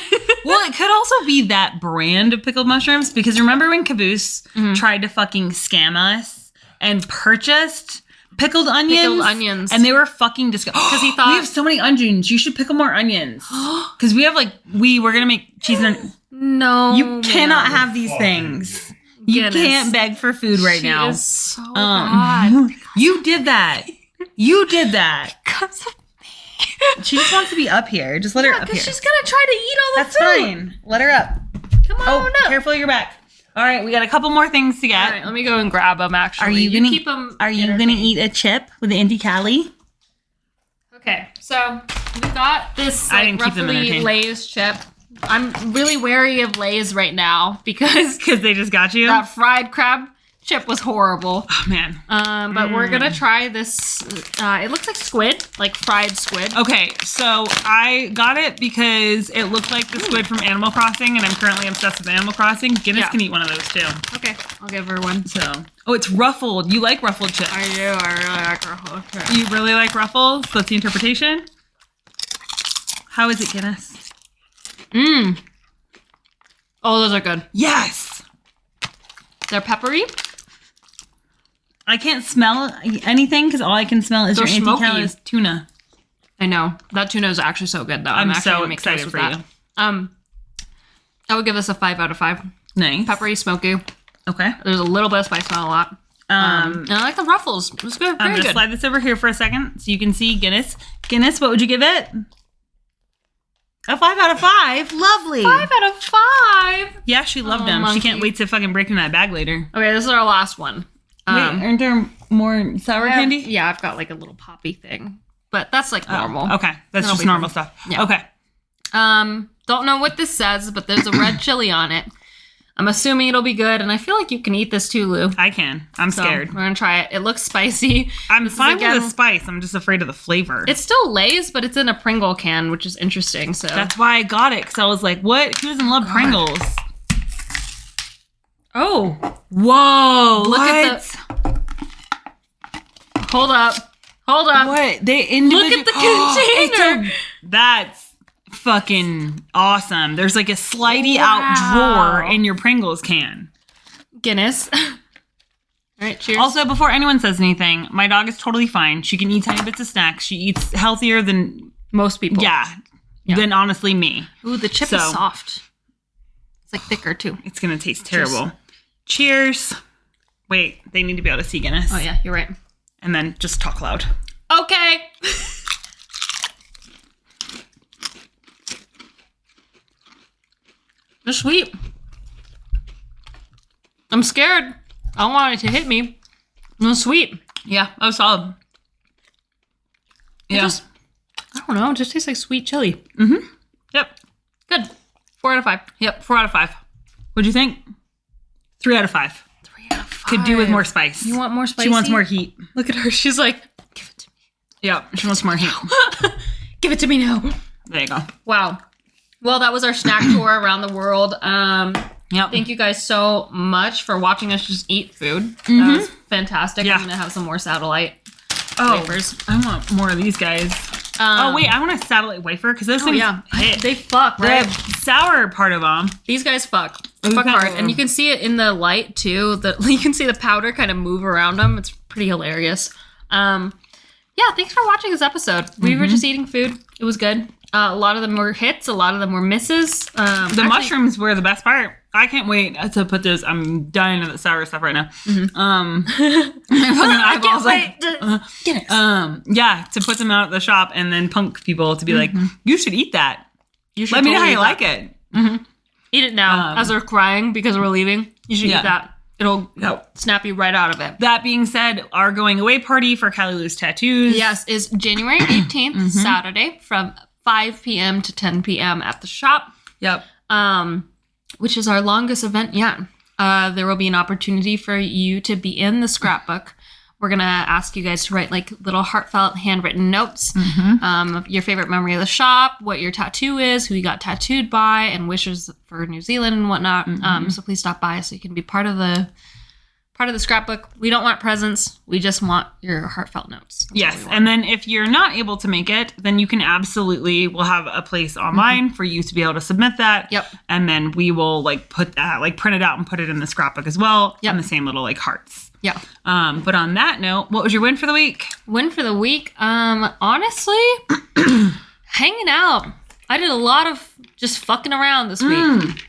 Speaker 2: Well, it could also be that brand of pickled mushrooms, because remember when Caboose tried to fucking scam us and purchased pickled onions?
Speaker 1: Pickled onions.
Speaker 2: And they were fucking disgusting.
Speaker 1: Because he thought
Speaker 2: we have so many onions. You should pickle more onions. Because we have we're going to make cheese and
Speaker 1: no.
Speaker 2: you cannot
Speaker 1: man.
Speaker 2: have these things. You
Speaker 1: Goodness.
Speaker 2: can't beg for food right
Speaker 1: She
Speaker 2: now.
Speaker 1: is so bad.
Speaker 2: You did that. You did that.
Speaker 1: Because of
Speaker 2: She just wants to be up here. Just let her up here.
Speaker 1: because she's gonna try to eat all the
Speaker 2: That's
Speaker 1: food.
Speaker 2: fine. Let her up.
Speaker 1: Come on
Speaker 2: Oh,
Speaker 1: up.
Speaker 2: careful your back. All right, we got a couple more things to get.
Speaker 1: All right, let me go and grab them. Actually,
Speaker 2: Are you gonna
Speaker 1: keep them?
Speaker 2: Are you gonna eat a chip with the anti-cali?
Speaker 1: Okay, so we got this
Speaker 2: I didn't keep them
Speaker 1: roughly
Speaker 2: entertained.
Speaker 1: Lay's chip. I'm really wary of Lay's right now because
Speaker 2: Because they just got you.
Speaker 1: that fried crab chip was horrible.
Speaker 2: Oh man.
Speaker 1: But we're gonna try this. It looks like squid, like fried squid.
Speaker 2: Okay, so I got it because it looked like the squid from Animal Crossing, and I'm currently obsessed with Animal Crossing. Guinness
Speaker 1: Yeah.
Speaker 2: can eat one of those too.
Speaker 1: Okay, I'll give her one.
Speaker 2: So, oh, it's ruffled. You like ruffled chips?
Speaker 1: I do. I really like her whole chip.
Speaker 2: You really like ruffles? That's the interpretation. How is it, Guinness?
Speaker 1: Oh, those are good.
Speaker 2: Yes.
Speaker 1: They're peppery.
Speaker 2: I can't smell anything because all I can smell is
Speaker 1: They're
Speaker 2: your anti-cali
Speaker 1: smoky.
Speaker 2: tuna.
Speaker 1: I know that tuna is actually so good, though.
Speaker 2: I'm
Speaker 1: actually
Speaker 2: so
Speaker 1: gonna make
Speaker 2: excited
Speaker 1: toast
Speaker 2: for
Speaker 1: with
Speaker 2: you.
Speaker 1: that. I would give this a 5 out of 5.
Speaker 2: Nice.
Speaker 1: Peppery, smoky.
Speaker 2: Okay.
Speaker 1: There's a little bit of spice, not a lot. And I like the ruffles. It's good.
Speaker 2: I'm
Speaker 1: Very
Speaker 2: gonna
Speaker 1: good.
Speaker 2: slide this over here for a second so you can see Guinness. Guinness, what would you give it? A 5 out of 5. Lovely.
Speaker 1: 5 out of 5.
Speaker 2: Yeah, she loved
Speaker 1: Oh,
Speaker 2: them.
Speaker 1: monkey.
Speaker 2: She can't wait to fucking break in that bag later.
Speaker 1: Okay, this is our last one.
Speaker 2: Wait, aren't there more sour candy?
Speaker 1: Yeah, I've got like a little poppy thing, but that's like normal.
Speaker 2: Oh, okay, that's
Speaker 1: That'll
Speaker 2: just
Speaker 1: be
Speaker 2: normal
Speaker 1: fine.
Speaker 2: stuff.
Speaker 1: Yeah.
Speaker 2: Okay.
Speaker 1: Don't know what this says, but there's a red chili on it. I'm assuming it'll be good, and I feel like you can eat this too, Lou.
Speaker 2: I can. I'm
Speaker 1: So
Speaker 2: scared.
Speaker 1: we're gonna try it. It looks spicy.
Speaker 2: I'm
Speaker 1: This is
Speaker 2: fine
Speaker 1: again-
Speaker 2: with the spice. I'm just afraid of the flavor.
Speaker 1: It's still Lay's, but it's in a Pringle can, which is interesting. So
Speaker 2: That's why I got it, because I was like, what? Who doesn't love Pringles?
Speaker 1: oh,
Speaker 2: Whoa.
Speaker 1: look at the. Hold up.
Speaker 2: What? They individual.
Speaker 1: Look at the container.
Speaker 2: That's fucking awesome. There's like a slidey out drawer in your Pringles can.
Speaker 1: Guinness. All right, cheers.
Speaker 2: Also, before anyone says anything, my dog is totally fine. She can eat tiny bits of snacks. She eats healthier than
Speaker 1: most people.
Speaker 2: than honestly me.
Speaker 1: Ooh, the chip
Speaker 2: So-
Speaker 1: is soft. It's like thicker too.
Speaker 2: It's gonna taste terrible. Cheers. Wait, they need to be able to see Guinness.
Speaker 1: Oh yeah, you're right.
Speaker 2: And then just talk loud.
Speaker 1: Okay. They're sweet. I'm scared. I don't want it to hit me. They're sweet.
Speaker 2: Yeah, that was solid.
Speaker 1: It just, I don't know. It just tastes like sweet chili.
Speaker 2: Yep.
Speaker 1: Good. 4 out of 5.
Speaker 2: Yep. 4 out of 5. What'd you think? 3 out of 5.
Speaker 1: 3 out of 5.
Speaker 2: Could do with more spice.
Speaker 1: You want more spicy?
Speaker 2: She wants more heat.
Speaker 1: Look at her. She's like, give it to me.
Speaker 2: Yeah, she wants more heat.
Speaker 1: Give it to me now.
Speaker 2: There you go.
Speaker 1: Wow. Well, that was our snack tour around the world.
Speaker 2: Yep.
Speaker 1: Thank you guys so much for watching us just eat food. That was fantastic.
Speaker 2: Yeah.
Speaker 1: I'm going to have some more satellite. wafers.
Speaker 2: I want more of these guys. Wait, I want a satellite wafer because those things hit.
Speaker 1: They fuck, right?
Speaker 2: The sour part of them.
Speaker 1: These guys fuck. Fuck hard. And you can see it in the light, too. You can see the powder kind of move around them. It's pretty hilarious. Yeah, thanks for watching this episode. We were just eating food. It was good. A lot of them were hits. A lot of them were misses.
Speaker 2: The mushrooms were the best part. I can't wait to put this. I'm dying of the sour stuff right now. My fucking eyeballs
Speaker 1: get it.
Speaker 2: Yeah, to put them out at the shop and then punk people to be like, you should eat that.
Speaker 1: You should
Speaker 2: Let me know how you
Speaker 1: eat
Speaker 2: like
Speaker 1: that.
Speaker 2: it.
Speaker 1: Eat it now as they're crying because we're leaving. You should eat that. It'll snap you right out of it.
Speaker 2: That being said, our going away party for Callie Lou's tattoos.
Speaker 1: Yes, is January 18th, Saturday, from 5 p.m. to 10 p.m. at the shop.
Speaker 2: Yep.
Speaker 1: Which is our longest event yet. There will be an opportunity for you to be in the scrapbook. We're going to ask you guys to write like little heartfelt handwritten notes of your favorite memory of the shop, what your tattoo is, who you got tattooed by, and wishes for New Zealand and whatnot. So please stop by so you can be part of the scrapbook. We don't want presents. We just want your heartfelt notes. That's
Speaker 2: yes. And then if you're not able to make it, then you can we'll have a place online for you to be able to submit that.
Speaker 1: Yep.
Speaker 2: And then we will put that, print it out and put it in the scrapbook as well.
Speaker 1: Yep.
Speaker 2: On the same little hearts.
Speaker 1: Yeah.
Speaker 2: But on that note, what was your win for the week?
Speaker 1: Win for the week? Honestly, hanging out. I did a lot of just fucking around this week.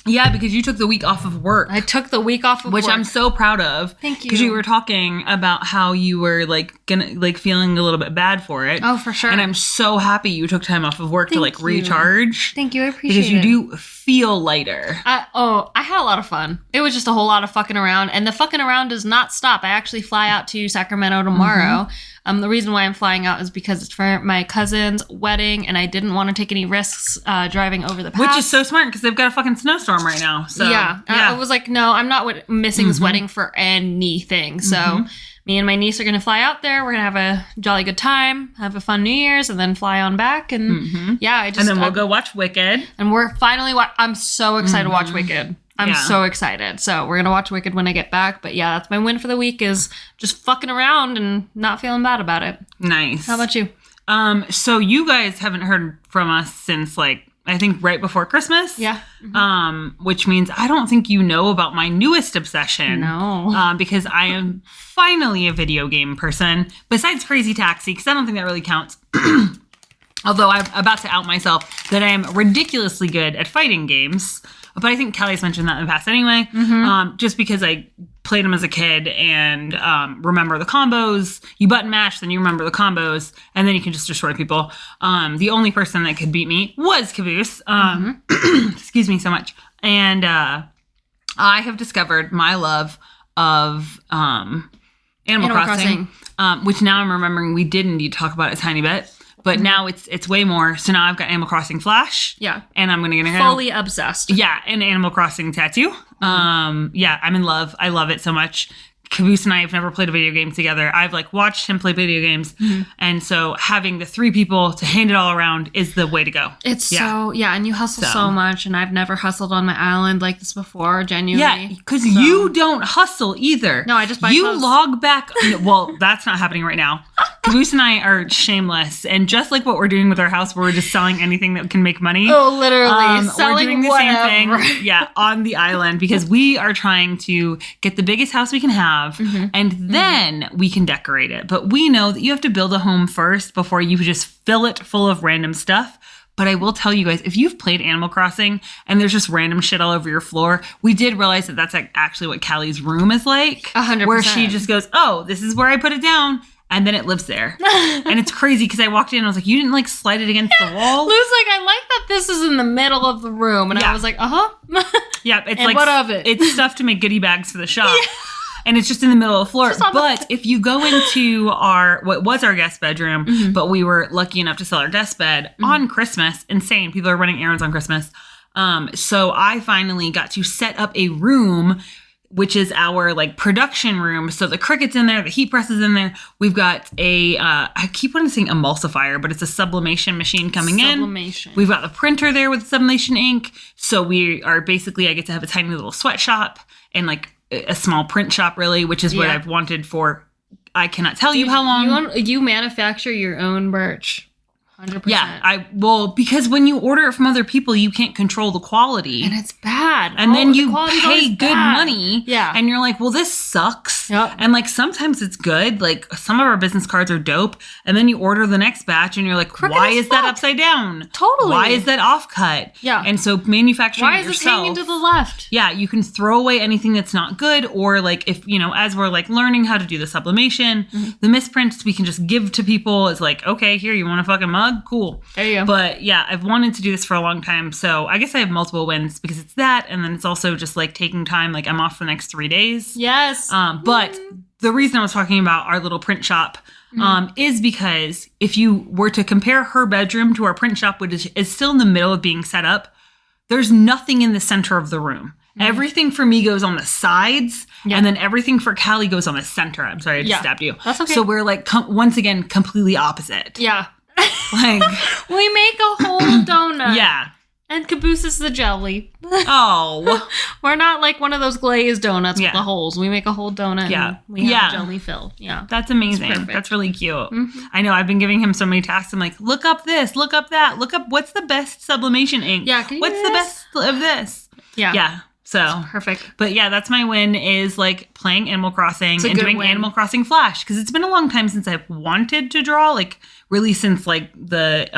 Speaker 2: Yeah, because you took the week off of work.
Speaker 1: I took the week off of work.
Speaker 2: Which I'm so proud of.
Speaker 1: Thank you.
Speaker 2: Because you were talking about how you were feeling a little bit bad for it.
Speaker 1: Oh, for sure.
Speaker 2: And I'm so happy you took time off of work to recharge.
Speaker 1: Thank you. I appreciate it.
Speaker 2: Because you do feel lighter.
Speaker 1: I had a lot of fun. It was just a whole lot of fucking around. And the fucking around does not stop. I actually fly out to Sacramento tomorrow. The reason why I'm flying out is because it's for my cousin's wedding, and I didn't want to take any risks driving over the pass.
Speaker 2: Which is so smart, because they've got a fucking snowstorm right now. So
Speaker 1: yeah. I was like, no, I'm not missing this wedding for anything. So me and my niece are going to fly out there. We're going to have a jolly good time, have a fun New Year's, and then fly on back. And and then
Speaker 2: we'll go watch Wicked.
Speaker 1: And we're finally I'm so excited to watch Wicked. I'm so excited. So we're going to watch Wicked when I get back. But yeah, that's my win for the week, is just fucking around and not feeling bad about it.
Speaker 2: Nice.
Speaker 1: How about you?
Speaker 2: So you guys haven't heard from us since I think right before Christmas.
Speaker 1: Yeah.
Speaker 2: Which means I don't think you know about my newest obsession.
Speaker 1: No.
Speaker 2: Because I am finally a video game person, besides Crazy Taxi, because I don't think that really counts. Although I'm about to out myself that I am ridiculously good at fighting games. But I think Callie's mentioned that in the past anyway. Just because I played them as a kid and remember the combos. You button mash, then you remember the combos, and then you can just destroy people. The only person that could beat me was Caboose. Excuse me so much. And I have discovered my love of Animal Crossing. Which now I'm remembering we did indeed talk about it a tiny bit. But now it's way more. So now I've got Animal Crossing Flash.
Speaker 1: Yeah.
Speaker 2: And I'm going to get
Speaker 1: fully obsessed.
Speaker 2: Yeah. An Animal Crossing tattoo. Yeah. I'm in love. I love it so much. Caboose and I have never played a video game together. I've watched him play video games. And so having the three people to hand it all around is the way to go.
Speaker 1: It's and you hustle so much, and I've never hustled on my island like this before, genuinely.
Speaker 2: Yeah, because you don't hustle either.
Speaker 1: No, I just buy clothes.
Speaker 2: Log back. Well, that's not happening right now. Caboose and I are shameless, and just like what we're doing with our house, where we're just selling anything that can make money.
Speaker 1: Oh, literally. Selling
Speaker 2: we're doing the
Speaker 1: whatever.
Speaker 2: same thing. Yeah, on the island, because we are trying to get the biggest house we can have, and then we can decorate it. But we know that you have to build a home first before you just fill it full of random stuff. But I will tell you guys, if you've played Animal Crossing and there's just random shit all over your floor, we did realize that that's actually what Callie's room is like.
Speaker 1: 100%.
Speaker 2: Where she just goes, oh, this is where I put it down. And then it lives there. And it's crazy because I walked in and I was like, you didn't slide it against the wall?
Speaker 1: Lou's like, I like that this is in the middle of the room. And I was like,
Speaker 2: Yeah, it's
Speaker 1: and what of it?
Speaker 2: It's stuff to make goodie bags for the shop. Yeah. And it's just in the middle of the floor. But if you go into what was our guest bedroom, but we were lucky enough to sell our guest bed on Christmas. Insane. People are running errands on Christmas. So I finally got to set up a room, which is our production room. So the Cricut's in there, the heat press is in there. We've got I keep wanting to say emulsifier, but it's a sublimation machine coming in. We've got the printer there with sublimation ink. So we are basically, I get to have a tiny little sweatshop and a small print shop, really, which is what I've wanted for I cannot tell you how long.
Speaker 1: You manufacture your own merch. 100%.
Speaker 2: Yeah, because when you order it from other people, you can't control the quality.
Speaker 1: And it's bad.
Speaker 2: And then you pay good money.
Speaker 1: Yeah.
Speaker 2: And you're like, well, this sucks.
Speaker 1: Yep.
Speaker 2: And like sometimes it's good. Like some of our business cards are dope. And then you order the next batch and you're like,
Speaker 1: Crooked
Speaker 2: why
Speaker 1: as
Speaker 2: is that upside down?
Speaker 1: Totally.
Speaker 2: Why is that off cut?
Speaker 1: Yeah.
Speaker 2: And so manufacturing
Speaker 1: Why
Speaker 2: it
Speaker 1: is this
Speaker 2: yourself.
Speaker 1: hanging to the left?
Speaker 2: Yeah, you can throw away anything that's not good, or like if, as we're like learning how to do the sublimation, the misprints we can just give to people. It's like, okay, here, you want a fucking mug? Cool.
Speaker 1: There you go.
Speaker 2: But yeah, I've wanted to do this for a long time. So I guess I have multiple wins because it's that. And then it's also just like taking time. Like I'm off for the next 3 days.
Speaker 1: Yes.
Speaker 2: But the reason I was talking about our little print shop is because if you were to compare her bedroom to our print shop, which is still in the middle of being set up, there's nothing in the center of the room. Everything for me goes on the sides, and then everything for Callie goes on the center. I'm sorry, I just stabbed you.
Speaker 1: That's okay.
Speaker 2: So we're like, once again, completely opposite.
Speaker 1: Yeah.
Speaker 2: Like
Speaker 1: we make a whole donut.
Speaker 2: Yeah.
Speaker 1: And caboose is the jelly.
Speaker 2: Oh.
Speaker 1: We're not like one of those glazed donuts with the holes. We make a whole donut and we have a jelly fill. Yeah.
Speaker 2: That's amazing. That's really cute. I know. I've been giving him so many tasks. I'm like, look up this, look up that, look up what's the best sublimation ink.
Speaker 1: Yeah. Can you
Speaker 2: what's the best of this?
Speaker 1: Yeah.
Speaker 2: Yeah. So
Speaker 1: perfect.
Speaker 2: But yeah, that's my win is like playing Animal Crossing and doing Animal Crossing Flash. Because it's been a long time since I've wanted to draw, like really since like the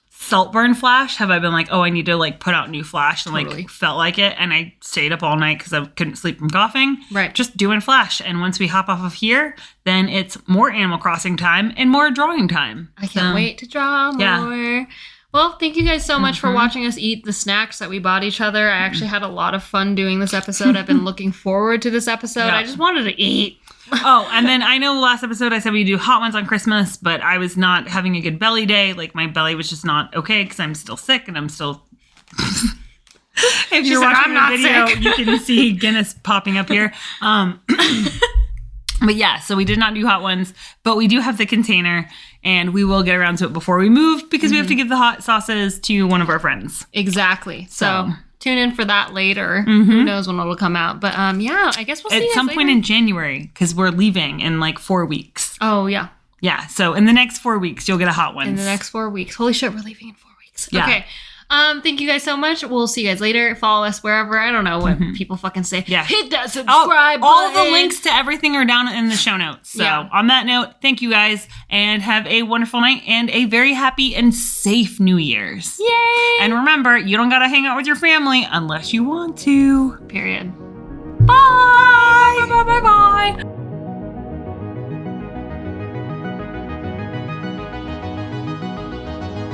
Speaker 2: Saltburn Flash have I been like, oh, I need to like put out new Flash and like felt like it. And I stayed up all night because I couldn't sleep from coughing.
Speaker 1: Right.
Speaker 2: Just doing Flash. And once we hop off of here, then it's more Animal Crossing time and more drawing time.
Speaker 1: I can't wait to draw more. Yeah. Well, thank you guys so much for watching us eat the snacks that we bought each other. I actually had a lot of fun doing this episode. I've been looking forward to this episode. I just wanted to eat.
Speaker 2: Oh, and then I know last episode I said we do hot ones on Christmas, but I was not having a good belly day. Like my belly was just not okay because I'm still sick and I'm still... If you're watching the video, you can see Guinness popping up here. But yeah, so we did not do hot ones, but we do have the container and we will get around to it before we move because we have to give the hot sauces to one of our friends.
Speaker 1: Exactly. So tune in for that later. Who knows when it'll come out. But yeah, I guess we'll see you
Speaker 2: at some point in January because we're leaving in like 4 weeks.
Speaker 1: Oh, yeah.
Speaker 2: Yeah. So in the next 4 weeks, you'll get a hot one.
Speaker 1: In the next 4 weeks. Holy shit, we're leaving in 4 weeks.
Speaker 2: Yeah.
Speaker 1: Okay. Thank you guys so much. We'll see you guys later. Follow us wherever. I don't know what people fucking say.
Speaker 2: Yeah.
Speaker 1: Hit that subscribe button.
Speaker 2: All the links to everything are down in the show notes. So on that note, thank you guys and have a wonderful night and a very happy and safe New Year's.
Speaker 1: Yay!
Speaker 2: And remember, you don't gotta hang out with your family unless you want to.
Speaker 1: Period.
Speaker 2: Bye! Bye, bye, bye, bye.